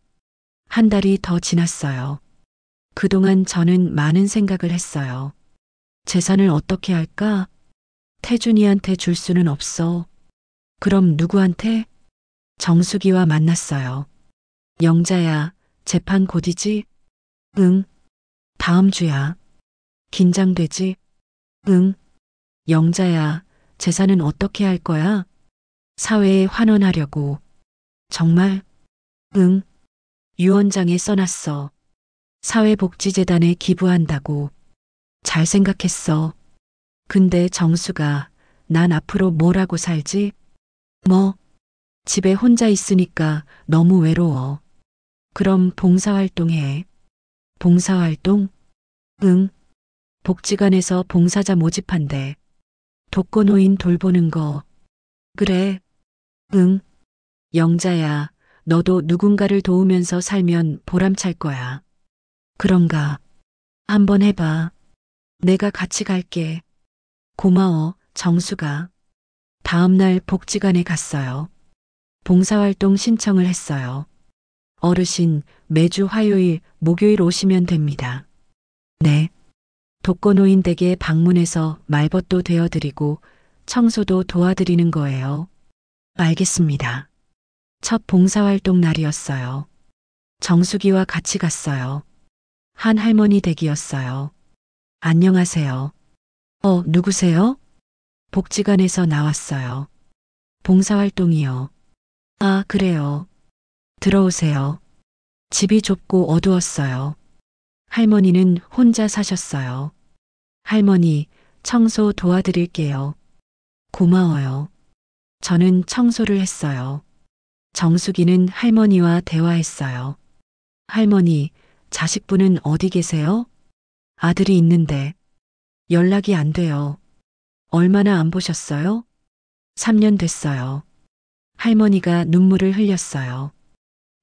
한 달이 더 지났어요. 그동안 저는 많은 생각을 했어요. 재산을 어떻게 할까? 태준이한테 줄 수는 없어. 그럼 누구한테? 정수기와 만났어요. 영자야, 재판 곧이지? 응. 다음 주야. 긴장되지? 응. 영자야, 재산은 어떻게 할 거야? 사회에 환원하려고. 정말? 응. 유언장에 써놨어. 사회복지재단에 기부한다고. 잘 생각했어. 근데 정수가 난 앞으로 뭐라고 살지? 뭐? 집에 혼자 있으니까 너무 외로워. 그럼 봉사활동해. 봉사활동? 응. 복지관에서 봉사자 모집한대. 독거노인 돌보는 거. 그래. 응. 영자야, 너도 누군가를 도우면서 살면 보람찰 거야. 그런가? 한번 해봐. 내가 같이 갈게. 고마워, 정수가. 다음날 복지관에 갔어요. 봉사활동 신청을 했어요. 어르신, 매주 화요일, 목요일 오시면 됩니다. 네. 독거노인 댁에 방문해서 말벗도 되어드리고 청소도 도와드리는 거예요. 알겠습니다. 첫 봉사활동 날이었어요. 정수기와 같이 갔어요. 한 할머니 댁이었어요. 안녕하세요. 누구세요? 복지관에서 나왔어요. 봉사활동이요. 아, 그래요. 들어오세요. 집이 좁고 어두웠어요. 할머니는 혼자 사셨어요. 할머니, 청소 도와드릴게요. 고마워요. 저는 청소를 했어요. 정수기는 할머니와 대화했어요. 할머니, 자식분은 어디 계세요? 아들이 있는데 연락이 안 돼요. 얼마나 안 보셨어요? 3년 됐어요. 할머니가 눈물을 흘렸어요.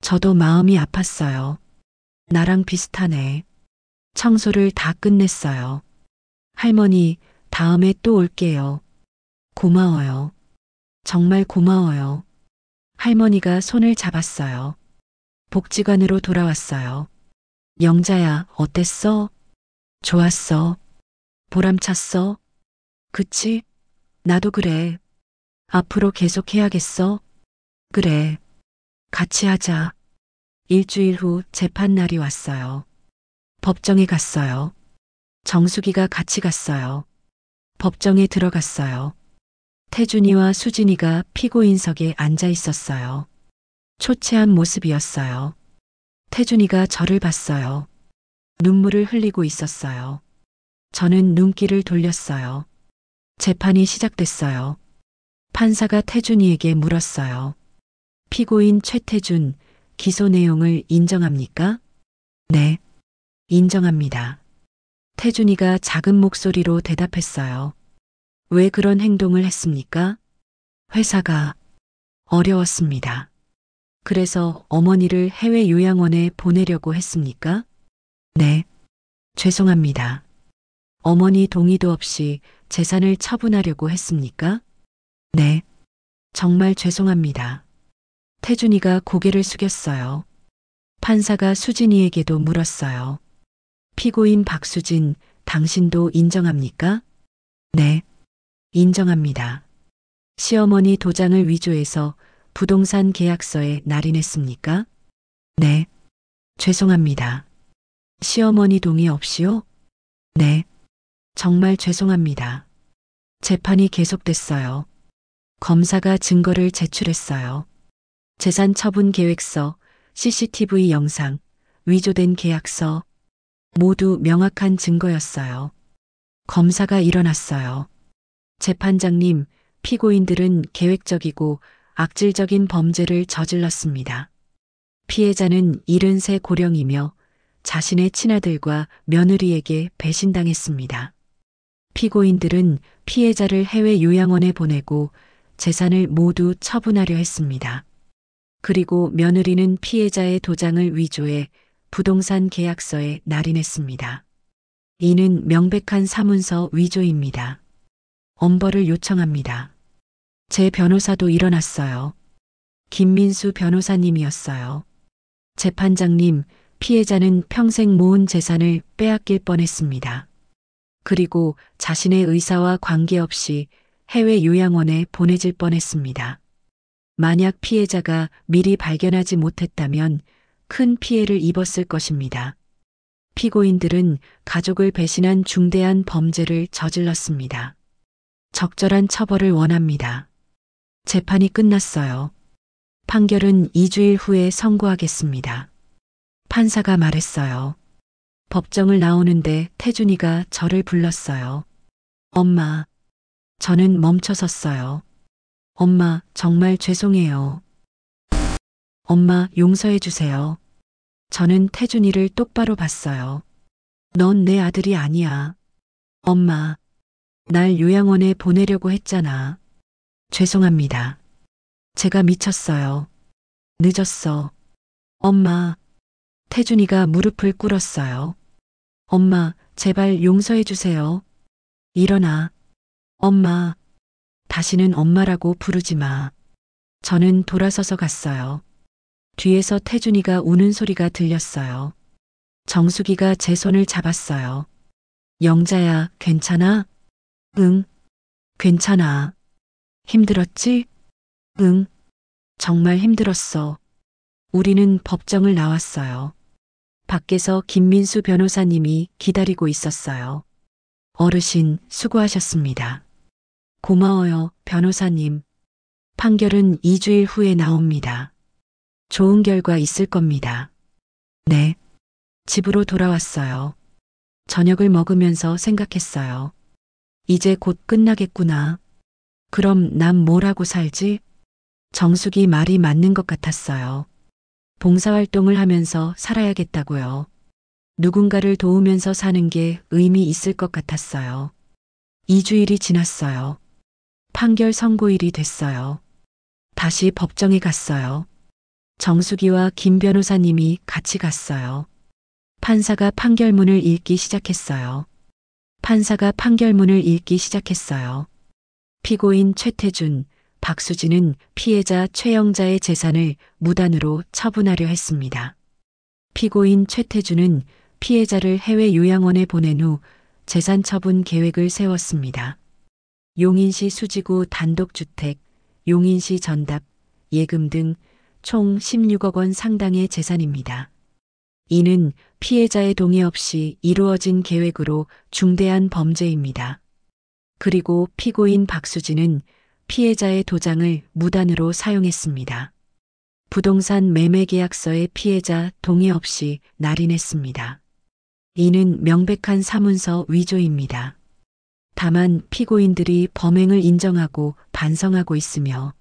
저도 마음이 아팠어요. 나랑 비슷하네. 청소를 다 끝냈어요. 할머니, 다음에 또 올게요. 고마워요. 정말 고마워요. 할머니가 손을 잡았어요. 복지관으로 돌아왔어요. 영자야, 어땠어? 좋았어. 보람찼어? 그치? 나도 그래. 앞으로 계속 해야겠어? 그래. 같이 하자. 일주일 후 재판 날이 왔어요. 법정에 갔어요. 정수기가 같이 갔어요. 법정에 들어갔어요. 태준이와 수진이가 피고인석에 앉아 있었어요. 초췌한 모습이었어요. 태준이가 저를 봤어요. 눈물을 흘리고 있었어요. 저는 눈길을 돌렸어요. 재판이 시작됐어요. 판사가 태준이에게 물었어요. 피고인 최태준, 기소 내용을 인정합니까? 네, 인정합니다. 태준이가 작은 목소리로 대답했어요. 왜 그런 행동을 했습니까? 회사가 어려웠습니다. 그래서 어머니를 해외 요양원에 보내려고 했습니까? 네, 죄송합니다. 어머니 동의도 없이 재산을 처분하려고 했습니까? 네, 정말 죄송합니다. 태준이가 고개를 숙였어요. 판사가 수진이에게도 물었어요. 피고인 박수진, 당신도 인정합니까? 네, 인정합니다. 시어머니 도장을 위조해서 부동산 계약서에 날인했습니까? 네, 죄송합니다. 시어머니 동의 없이요? 네, 정말 죄송합니다. 재판이 계속됐어요. 검사가 증거를 제출했어요. 재산 처분 계획서, CCTV 영상, 위조된 계약서, 모두 명확한 증거였어요. 검사가 일어났어요. 재판장님, 피고인들은 계획적이고 악질적인 범죄를 저질렀습니다. 피해자는 73 고령이며 자신의 친아들과 며느리에게 배신당했습니다. 피고인들은 피해자를 해외 요양원에 보내고 재산을 모두 처분하려 했습니다. 그리고 며느리는 피해자의 도장을 위조해 부동산 계약서에 날인했습니다. 이는 명백한 사문서 위조입니다. 엄벌을 요청합니다. 제 변호사도 일어났어요. 김민수 변호사님이었어요. 재판장님, 피해자는 평생 모은 재산을 빼앗길 뻔했습니다. 그리고 자신의 의사와 관계없이 해외 요양원에 보내질 뻔했습니다. 만약 피해자가 미리 발견하지 못했다면 큰 피해를 입었을 것입니다. 피고인들은 가족을 배신한 중대한 범죄를 저질렀습니다. 적절한 처벌을 원합니다. 재판이 끝났어요. 판결은 2주일 후에 선고하겠습니다. 판사가 말했어요. 법정을 나오는데 태준이가 저를 불렀어요. 엄마. 저는 멈춰섰어요. 엄마, 정말 죄송해요. 엄마, 용서해 주세요. 저는 태준이를 똑바로 봤어요. 넌 내 아들이 아니야. 엄마, 날 요양원에 보내려고 했잖아. 죄송합니다. 제가 미쳤어요. 늦었어. 엄마. 태준이가 무릎을 꿇었어요. 엄마, 제발 용서해 주세요. 일어나. 엄마. 다시는 엄마라고 부르지 마. 저는 돌아서서 갔어요. 뒤에서 태준이가 우는 소리가 들렸어요. 정수기가 제 손을 잡았어요. 영자야, 괜찮아? 응, 괜찮아. 힘들었지? 응, 정말 힘들었어. 우리는 법정을 나왔어요. 밖에서 김민수 변호사님이 기다리고 있었어요. 어르신, 수고하셨습니다. 고마워요, 변호사님. 판결은 2주일 후에 나옵니다. 좋은 결과 있을 겁니다. 네. 집으로 돌아왔어요. 저녁을 먹으면서 생각했어요. 이제 곧 끝나겠구나. 그럼 난 뭘 하고 살지? 정숙이 말이 맞는 것 같았어요. 봉사활동을 하면서 살아야겠다고요. 누군가를 도우면서 사는 게 의미 있을 것 같았어요. 2주일이 지났어요. 판결 선고일이 됐어요. 다시 법정에 갔어요. 정숙이와 김 변호사님이 같이 갔어요. 판사가 판결문을 읽기 시작했어요. 판사가 판결문을 읽기 시작했어요. 피고인 최태준, 박수진은 피해자 최영자의 재산을 무단으로 처분하려 했습니다. 피고인 최태준은 피해자를 해외 요양원에 보낸 후 재산 처분 계획을 세웠습니다. 용인시 수지구 단독주택, 용인시 전답, 예금 등 총 16억 원 상당의 재산입니다. 이는 피해자의 동의 없이 이루어진 계획으로 중대한 범죄입니다. 그리고 피고인 박수진은 피해자의 도장을 무단으로 사용했습니다. 부동산 매매 계약서에 피해자 동의 없이 날인했습니다. 이는 명백한 사문서 위조입니다. 다만 피고인들이 범행을 인정하고 반성하고 있으며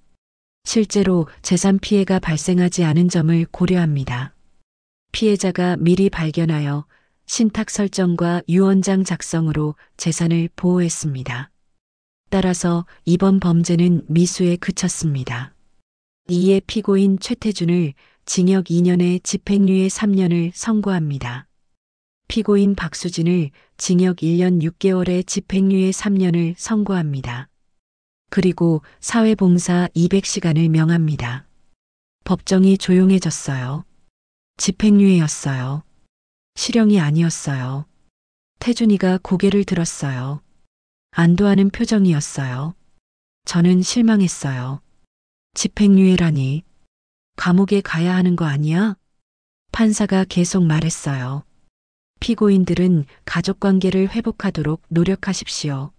실제로 재산 피해가 발생하지 않은 점을 고려합니다. 피해자가 미리 발견하여 신탁 설정과 유언장 작성으로 재산을 보호했습니다. 따라서 이번 범죄는 미수에 그쳤습니다. 이에 피고인 최태준을 징역 2년에 집행유예 3년을 선고합니다. 피고인 박수진을 징역 1년 6개월에 집행유예 3년을 선고합니다. 그리고 사회봉사 200시간을 명합니다. 법정이 조용해졌어요. 집행유예였어요. 실형이 아니었어요. 태준이가 고개를 들었어요. 안도하는 표정이었어요. 저는 실망했어요. 집행유예라니. 감옥에 가야 하는 거 아니야? 판사가 계속 말했어요. 피고인들은 가족관계를 회복하도록 노력하십시오.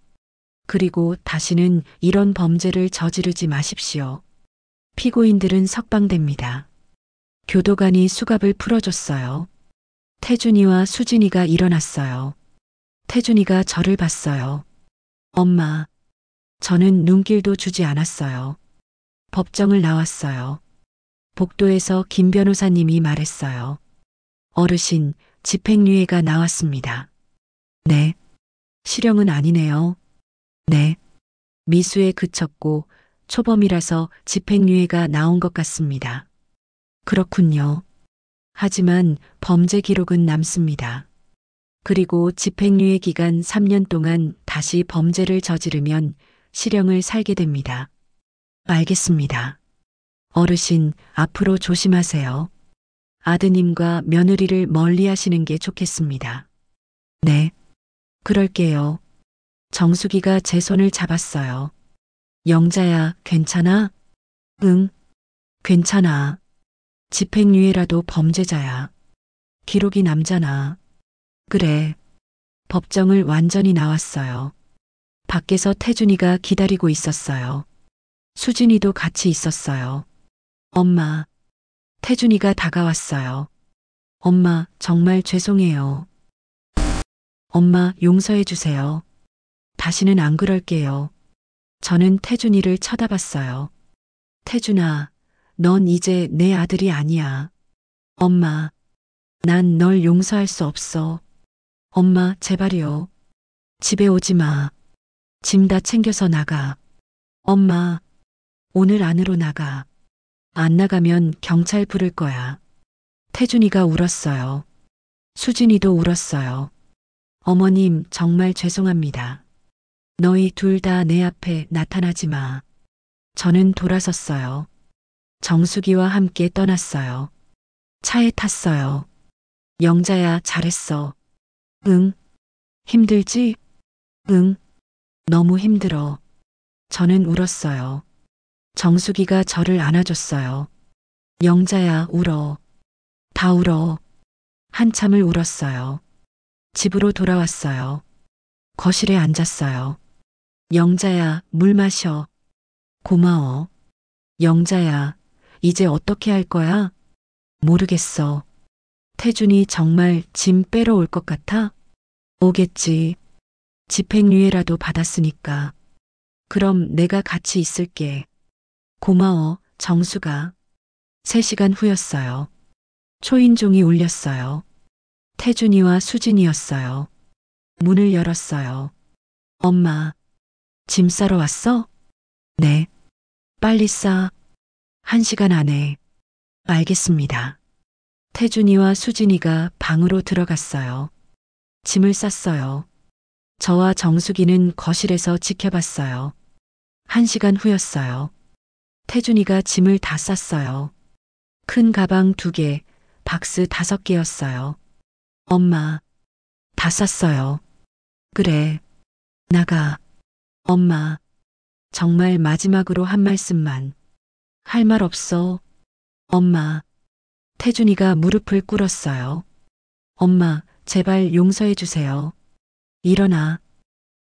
그리고 다시는 이런 범죄를 저지르지 마십시오. 피고인들은 석방됩니다. 교도관이 수갑을 풀어줬어요. 태준이와 수진이가 일어났어요. 태준이가 저를 봤어요. 엄마. 저는 눈길도 주지 않았어요. 법정을 나왔어요. 복도에서 김 변호사님이 말했어요. 어르신, 집행유예가 나왔습니다. 네. 실형은 아니네요. 네. 미수에 그쳤고 초범이라서 집행유예가 나온 것 같습니다. 그렇군요. 하지만 범죄 기록은 남습니다. 그리고 집행유예 기간 3년 동안 다시 범죄를 저지르면 실형을 살게 됩니다. 알겠습니다. 어르신, 앞으로 조심하세요. 아드님과 며느리를 멀리 하시는 게 좋겠습니다. 네. 그럴게요. 정수기가 제 손을 잡았어요. 영자야, 괜찮아? 응, 괜찮아. 집행유예라도 범죄자야. 기록이 남잖아. 그래. 법정을 완전히 나왔어요. 밖에서 태준이가 기다리고 있었어요. 수진이도 같이 있었어요. 엄마, 태준이가 다가왔어요. 엄마, 정말 죄송해요. 엄마, 용서해 주세요. 다시는 안 그럴게요. 저는 태준이를 쳐다봤어요. 태준아, 넌 이제 내 아들이 아니야. 엄마, 난 널 용서할 수 없어. 엄마, 제발요. 집에 오지 마. 짐 다 챙겨서 나가. 엄마, 오늘 안으로 나가. 안 나가면 경찰 부를 거야. 태준이가 울었어요. 수진이도 울었어요. 어머님, 정말 죄송합니다. 너희 둘 다 내 앞에 나타나지 마. 저는 돌아섰어요. 정수기와 함께 떠났어요. 차에 탔어요. 영자야, 잘했어. 응. 힘들지? 응. 너무 힘들어. 저는 울었어요. 정수기가 저를 안아줬어요. 영자야, 울어. 다 울어. 한참을 울었어요. 집으로 돌아왔어요. 거실에 앉았어요. 영자야, 물 마셔. 고마워. 영자야, 이제 어떻게 할 거야? 모르겠어. 태준이 정말 짐 빼러 올 것 같아? 오겠지. 집행유예라도 받았으니까. 그럼 내가 같이 있을게. 고마워, 정수가. 3시간 후였어요. 초인종이 울렸어요. 태준이와 수진이었어요. 문을 열었어요. 엄마, 짐 싸러 왔어? 네. 빨리 싸. 1시간 안에. 알겠습니다. 태준이와 수진이가 방으로 들어갔어요. 짐을 쌌어요. 저와 정수기는 거실에서 지켜봤어요. 1시간 후였어요. 태준이가 짐을 다 쌌어요. 큰 가방 2개, 박스 5개였어요. 엄마, 다 쌌어요. 그래, 나가. 엄마, 정말 마지막으로 한 말씀만. 할 말 없어. 엄마, 태준이가 무릎을 꿇었어요. 엄마, 제발 용서해 주세요. 일어나.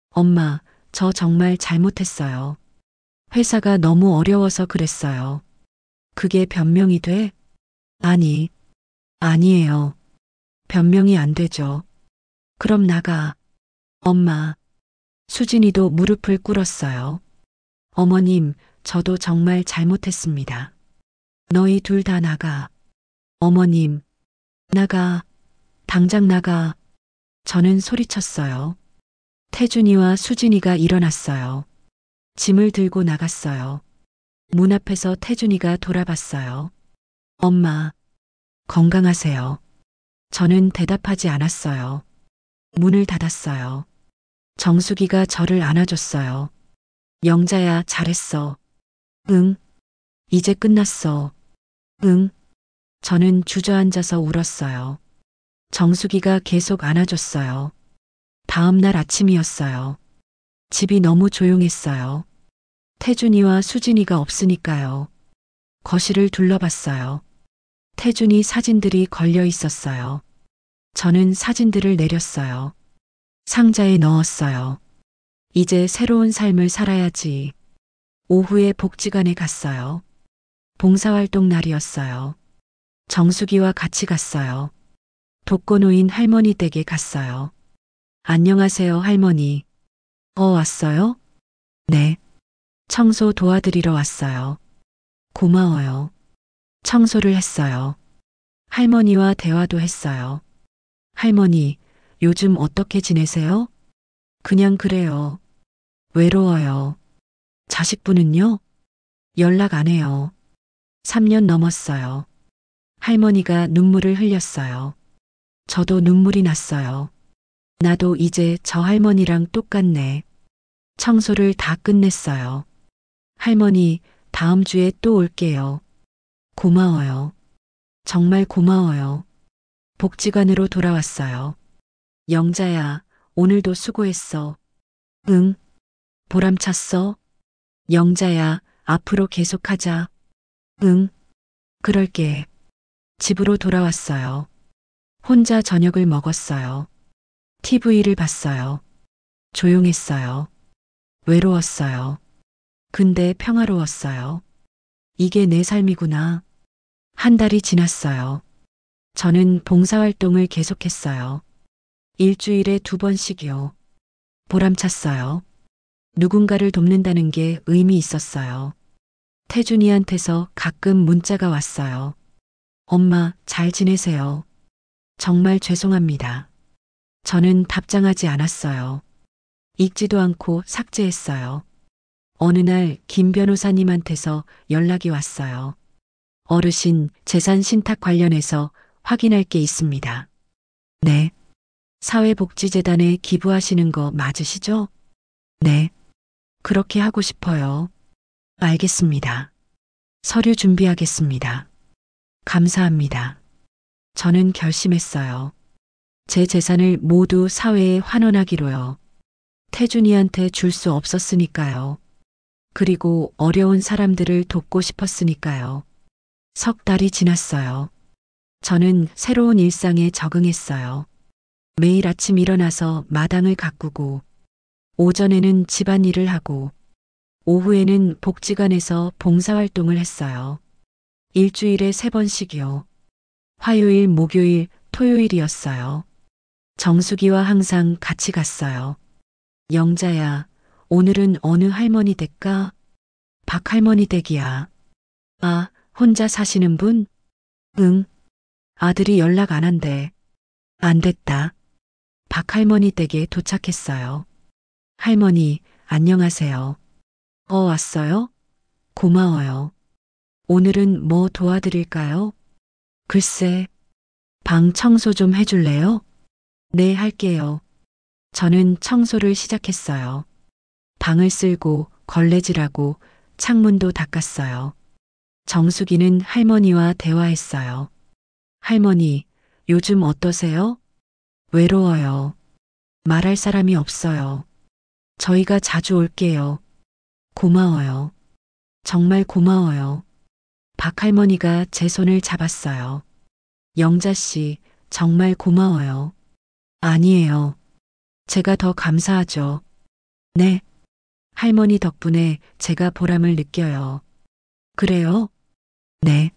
엄마, 저 정말 잘못했어요. 회사가 너무 어려워서 그랬어요. 그게 변명이 돼? 아니, 아니에요. 변명이 안 되죠. 그럼 나가. 엄마, 수진이도 무릎을 꿇었어요. 어머님, 저도 정말 잘못했습니다. 너희 둘 다 나가. 어머님, 나가. 당장 나가. 저는 소리쳤어요. 태준이와 수진이가 일어났어요. 짐을 들고 나갔어요. 문 앞에서 태준이가 돌아봤어요. 엄마, 건강하세요. 저는 대답하지 않았어요. 문을 닫았어요. 정수기가 저를 안아줬어요. 영자야, 잘했어. 응. 이제 끝났어. 응. 저는 주저앉아서 울었어요. 정수기가 계속 안아줬어요. 다음 날 아침이었어요. 집이 너무 조용했어요. 태준이와 수진이가 없으니까요. 거실을 둘러봤어요. 태준이 사진들이 걸려 있었어요. 저는 사진들을 내렸어요. 상자에 넣었어요. 이제 새로운 삶을 살아야지. 오후에 복지관에 갔어요. 봉사활동 날이었어요. 정수기와 같이 갔어요. 독거노인 할머니 댁에 갔어요. 안녕하세요, 할머니. 왔어요? 네. 청소 도와드리러 왔어요. 고마워요. 청소를 했어요. 할머니와 대화도 했어요. 할머니, 요즘 어떻게 지내세요? 그냥 그래요. 외로워요. 자식분은요? 연락 안 해요. 3년 넘었어요. 할머니가 눈물을 흘렸어요. 저도 눈물이 났어요. 나도 이제 저 할머니랑 똑같네. 청소를 다 끝냈어요. 할머니, 다음 주에 또 올게요. 고마워요. 정말 고마워요. 복지관으로 돌아왔어요. 영자야, 오늘도 수고했어. 응. 보람찼어? 영자야, 앞으로 계속하자. 응. 그럴게. 집으로 돌아왔어요. 혼자 저녁을 먹었어요. TV를 봤어요. 조용했어요. 외로웠어요. 근데 평화로웠어요. 이게 내 삶이구나. 한 달이 지났어요. 저는 봉사활동을 계속했어요. 일주일에 2번씩이요. 보람찼어요. 누군가를 돕는다는 게 의미 있었어요. 태준이한테서 가끔 문자가 왔어요. 엄마, 잘 지내세요. 정말 죄송합니다. 저는 답장하지 않았어요. 읽지도 않고 삭제했어요. 어느 날 김 변호사님한테서 연락이 왔어요. 어르신 재산 신탁 관련해서 확인할 게 있습니다. 네. 사회복지재단에 기부하시는 거 맞으시죠? 네. 그렇게 하고 싶어요. 알겠습니다. 서류 준비하겠습니다. 감사합니다. 저는 결심했어요. 제 재산을 모두 사회에 환원하기로요. 태준이한테 줄 수 없었으니까요. 그리고 어려운 사람들을 돕고 싶었으니까요. 석 달이 지났어요. 저는 새로운 일상에 적응했어요. 매일 아침 일어나서 마당을 가꾸고, 오전에는 집안일을 하고, 오후에는 복지관에서 봉사활동을 했어요. 일주일에 3번씩이요. 화요일, 목요일, 토요일이었어요. 정수기와 항상 같이 갔어요. 영자야, 오늘은 어느 할머니 댁가? 박 할머니 댁이야. 아, 혼자 사시는 분? 응. 아들이 연락 안 한대. 안 됐다. 박 할머니 댁에 도착했어요. 할머니, 안녕하세요. 왔어요? 고마워요. 오늘은 뭐 도와드릴까요? 글쎄, 방 청소 좀 해줄래요? 네, 할게요. 저는 청소를 시작했어요. 방을 쓸고 걸레질하고 창문도 닦았어요. 정수기는 할머니와 대화했어요. 할머니, 요즘 어떠세요? 외로워요. 말할 사람이 없어요. 저희가 자주 올게요. 고마워요. 정말 고마워요. 박 할머니가 제 손을 잡았어요. 영자 씨, 정말 고마워요. 아니에요. 제가 더 감사하죠. 네. 할머니 덕분에 제가 보람을 느껴요. 그래요? 네.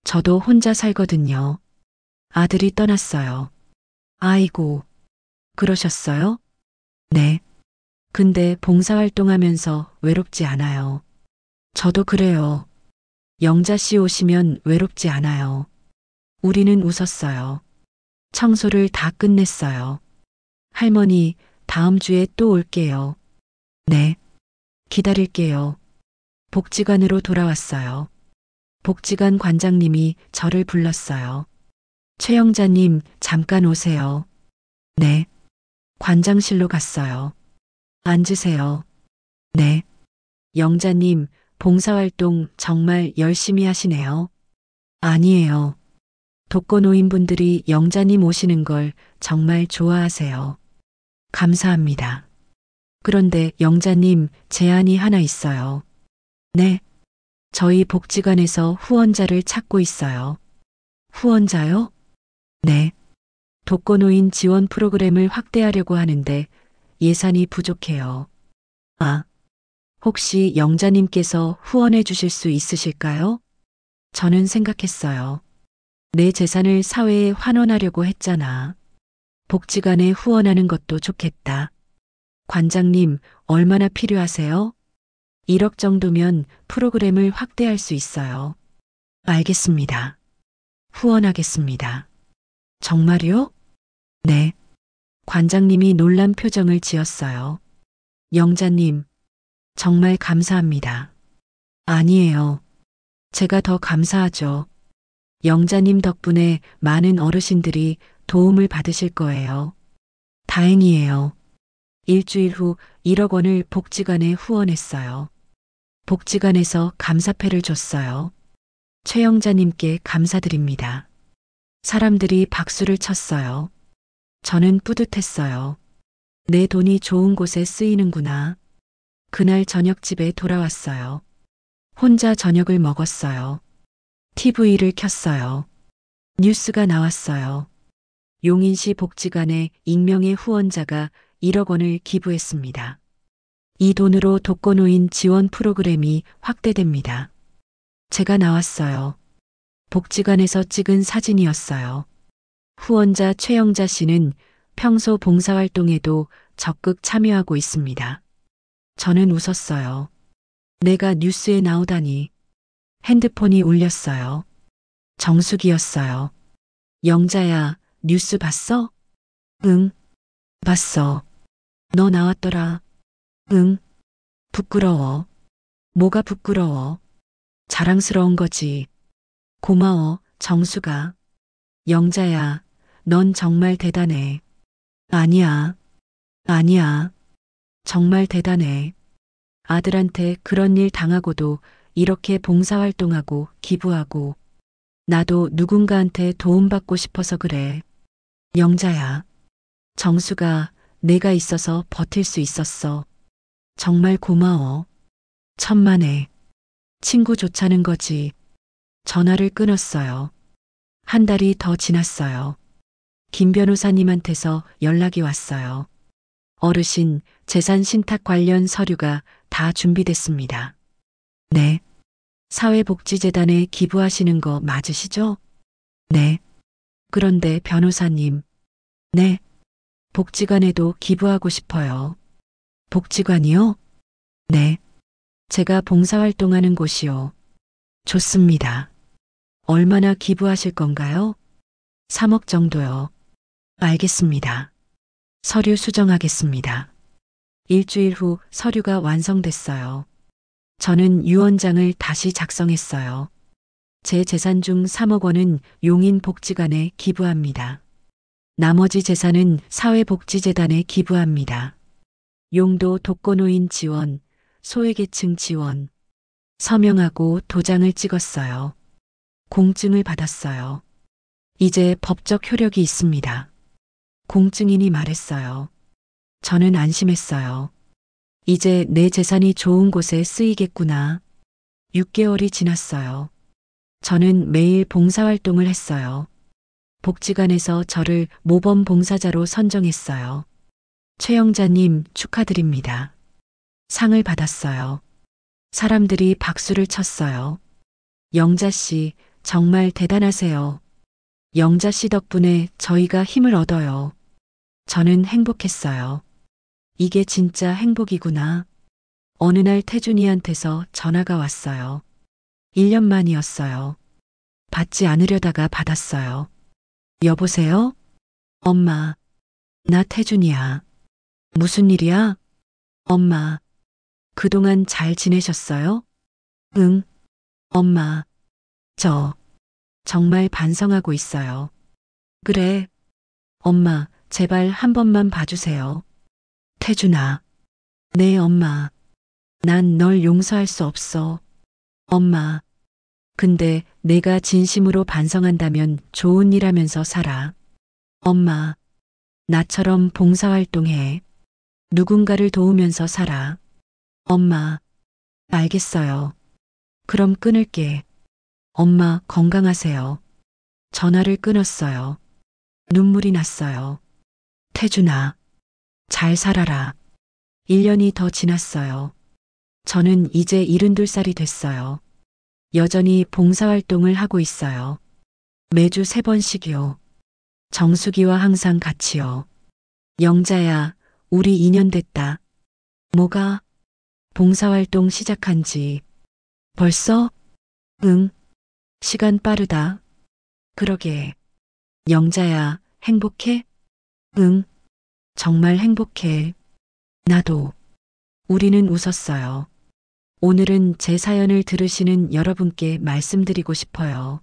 저도 혼자 살거든요. 아들이 떠났어요. 아이고, 그러셨어요? 네. 근데 봉사활동하면서 외롭지 않아요. 저도 그래요. 영자 씨 오시면 외롭지 않아요. 우리는 웃었어요. 청소를 다 끝냈어요. 할머니, 다음 주에 또 올게요. 네. 기다릴게요. 복지관으로 돌아왔어요. 복지관 관장님이 저를 불렀어요. 최영자님, 잠깐 오세요. 네. 관장실로 갔어요. 앉으세요. 네. 영자님, 봉사활동 정말 열심히 하시네요. 아니에요. 독거노인분들이 영자님 오시는 걸 정말 좋아하세요. 감사합니다. 그런데 영자님, 제안이 하나 있어요. 네. 저희 복지관에서 후원자를 찾고 있어요. 후원자요? 네. 독거노인 지원 프로그램을 확대하려고 하는데 예산이 부족해요. 아, 혹시 영자님께서 후원해 주실 수 있으실까요? 저는 생각했어요. 내 재산을 사회에 환원하려고 했잖아. 복지관에 후원하는 것도 좋겠다. 관장님, 얼마나 필요하세요? 1억 정도면 프로그램을 확대할 수 있어요. 알겠습니다. 후원하겠습니다. 정말요? 네. 관장님이 놀란 표정을 지었어요. 영자님, 정말 감사합니다. 아니에요. 제가 더 감사하죠. 영자님 덕분에 많은 어르신들이 도움을 받으실 거예요. 다행이에요. 일주일 후 1억 원을 복지관에 후원했어요. 복지관에서 감사패를 줬어요. 최영자님께 감사드립니다. 사람들이 박수를 쳤어요. 저는 뿌듯했어요. 내 돈이 좋은 곳에 쓰이는구나. 그날 저녁 집에 돌아왔어요. 혼자 저녁을 먹었어요. TV를 켰어요. 뉴스가 나왔어요. 용인시 복지관에 익명의 후원자가 1억 원을 기부했습니다. 이 돈으로 독거노인 지원 프로그램이 확대됩니다. 제가 나왔어요. 복지관에서 찍은 사진이었어요. 후원자 최영자 씨는 평소 봉사활동에도 적극 참여하고 있습니다. 저는 웃었어요. 내가 뉴스에 나오다니. 핸드폰이 울렸어요. 정숙이었어요. 영자야, 뉴스 봤어? 응, 봤어. 너 나왔더라. 응, 부끄러워. 뭐가 부끄러워? 자랑스러운 거지. 고마워, 정수가. 영자야, 넌 정말 대단해. 아니야, 아니야. 정말 대단해. 아들한테 그런 일 당하고도 이렇게 봉사활동하고 기부하고 나도 누군가한테 도움받고 싶어서 그래. 영자야, 정수가 내가 있어서 버틸 수 있었어. 정말 고마워. 천만에. 친구 좋자는 거지. 전화를 끊었어요. 한 달이 더 지났어요. 김 변호사님한테서 연락이 왔어요. 어르신, 재산 신탁 관련 서류가 다 준비됐습니다. 네. 사회복지재단에 기부하시는 거 맞으시죠? 네. 그런데 변호사님. 네. 복지관에도 기부하고 싶어요. 복지관이요? 네. 제가 봉사활동하는 곳이요. 좋습니다. 얼마나 기부하실 건가요? 3억 정도요. 알겠습니다. 서류 수정하겠습니다. 일주일 후 서류가 완성됐어요. 저는 유언장을 다시 작성했어요. 제 재산 중 3억 원은 용인복지관에 기부합니다. 나머지 재산은 사회복지재단에 기부합니다. 용도 독거노인 지원, 소외계층 지원. 서명하고 도장을 찍었어요. 공증을 받았어요. 이제 법적 효력이 있습니다. 공증인이 말했어요. 저는 안심했어요. 이제 내 재산이 좋은 곳에 쓰이겠구나. 6개월이 지났어요. 저는 매일 봉사활동을 했어요. 복지관에서 저를 모범 봉사자로 선정했어요. 최영자님 축하드립니다. 상을 받았어요. 사람들이 박수를 쳤어요. 영자 씨, 정말 대단하세요. 영자 씨 덕분에 저희가 힘을 얻어요. 저는 행복했어요. 이게 진짜 행복이구나. 어느 날 태준이한테서 전화가 왔어요. 1년 만이었어요. 받지 않으려다가 받았어요. 여보세요? 엄마, 나 태준이야. 무슨 일이야? 엄마, 그동안 잘 지내셨어요? 응, 엄마, 저 정말 반성하고 있어요. 그래, 엄마, 제발 한 번만 봐주세요. 태준아, 네, 엄마. 난 널 용서할 수 없어. 엄마, 근데 내가 진심으로 반성한다면 좋은 일 하면서 살아. 엄마, 나처럼 봉사활동해. 누군가를 도우면서 살아. 엄마, 알겠어요. 그럼 끊을게. 엄마, 건강하세요. 전화를 끊었어요. 눈물이 났어요. 태준아, 잘 살아라. 1년이 더 지났어요. 저는 이제 72살이 됐어요. 여전히 봉사활동을 하고 있어요. 매주 3번씩이요. 정수기와 항상 같이요. 영자야, 우리 2년 됐다. 뭐가? 봉사활동 시작한 지 벌써? 응. 시간 빠르다. 그러게. 영자야, 행복해? 응. 정말 행복해. 나도. 우리는 웃었어요. 오늘은 제 사연을 들으시는 여러분께 말씀드리고 싶어요.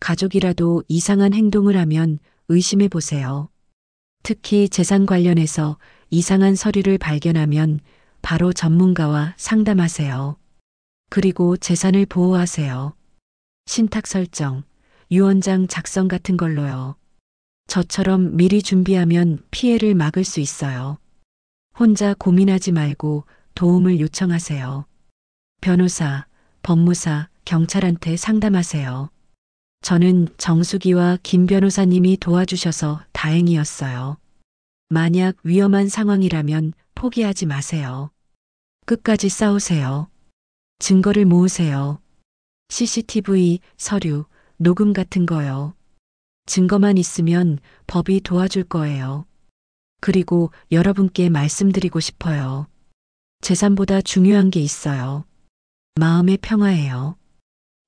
가족이라도 이상한 행동을 하면 의심해 보세요. 특히 재산 관련해서 이상한 서류를 발견하면 바로 전문가와 상담하세요. 그리고 재산을 보호하세요. 신탁 설정, 유언장 작성 같은 걸로요. 저처럼 미리 준비하면 피해를 막을 수 있어요. 혼자 고민하지 말고 도움을 요청하세요. 변호사, 법무사, 경찰한테 상담하세요. 저는 정수기와 김 변호사님이 도와주셔서 다행이었어요. 만약 위험한 상황이라면 포기하지 마세요. 끝까지 싸우세요. 증거를 모으세요. CCTV, 서류, 녹음 같은 거요. 증거만 있으면 법이 도와줄 거예요. 그리고 여러분께 말씀드리고 싶어요. 재산보다 중요한 게 있어요. 마음의 평화예요.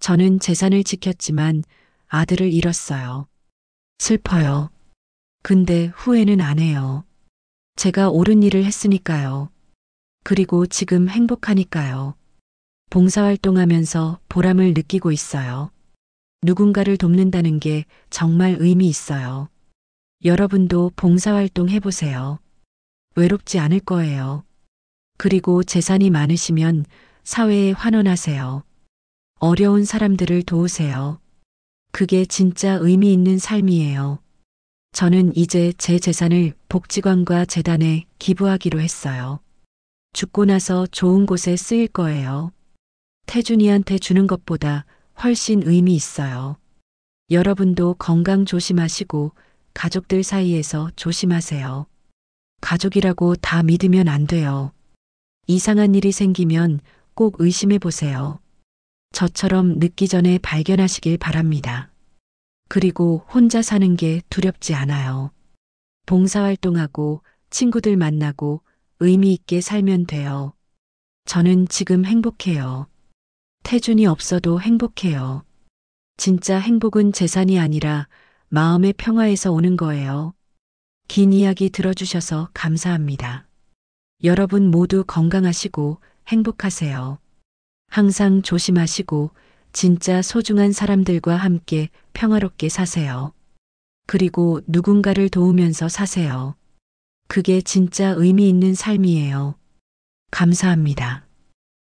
저는 재산을 지켰지만 아들을 잃었어요. 슬퍼요. 근데 후회는 안 해요. 제가 옳은 일을 했으니까요. 그리고 지금 행복하니까요. 봉사활동하면서 보람을 느끼고 있어요. 누군가를 돕는다는 게 정말 의미 있어요. 여러분도 봉사활동 해보세요. 외롭지 않을 거예요. 그리고 재산이 많으시면 사회에 환원하세요. 어려운 사람들을 도우세요. 그게 진짜 의미 있는 삶이에요. 저는 이제 제 재산을 복지관과 재단에 기부하기로 했어요. 죽고 나서 좋은 곳에 쓰일 거예요. 태준이한테 주는 것보다 훨씬 의미 있어요. 여러분도 건강 조심하시고 가족들 사이에서 조심하세요. 가족이라고 다 믿으면 안 돼요. 이상한 일이 생기면 꼭 의심해 보세요. 저처럼 늦기 전에 발견하시길 바랍니다. 그리고 혼자 사는 게 두렵지 않아요. 봉사활동하고 친구들 만나고 의미 있게 살면 돼요. 저는 지금 행복해요. 태준이 없어도 행복해요. 진짜 행복은 재산이 아니라 마음의 평화에서 오는 거예요. 긴 이야기 들어주셔서 감사합니다. 여러분 모두 건강하시고 행복하세요. 항상 조심하시고 진짜 소중한 사람들과 함께 평화롭게 사세요. 그리고 누군가를 도우면서 사세요. 그게 진짜 의미 있는 삶이에요. 감사합니다.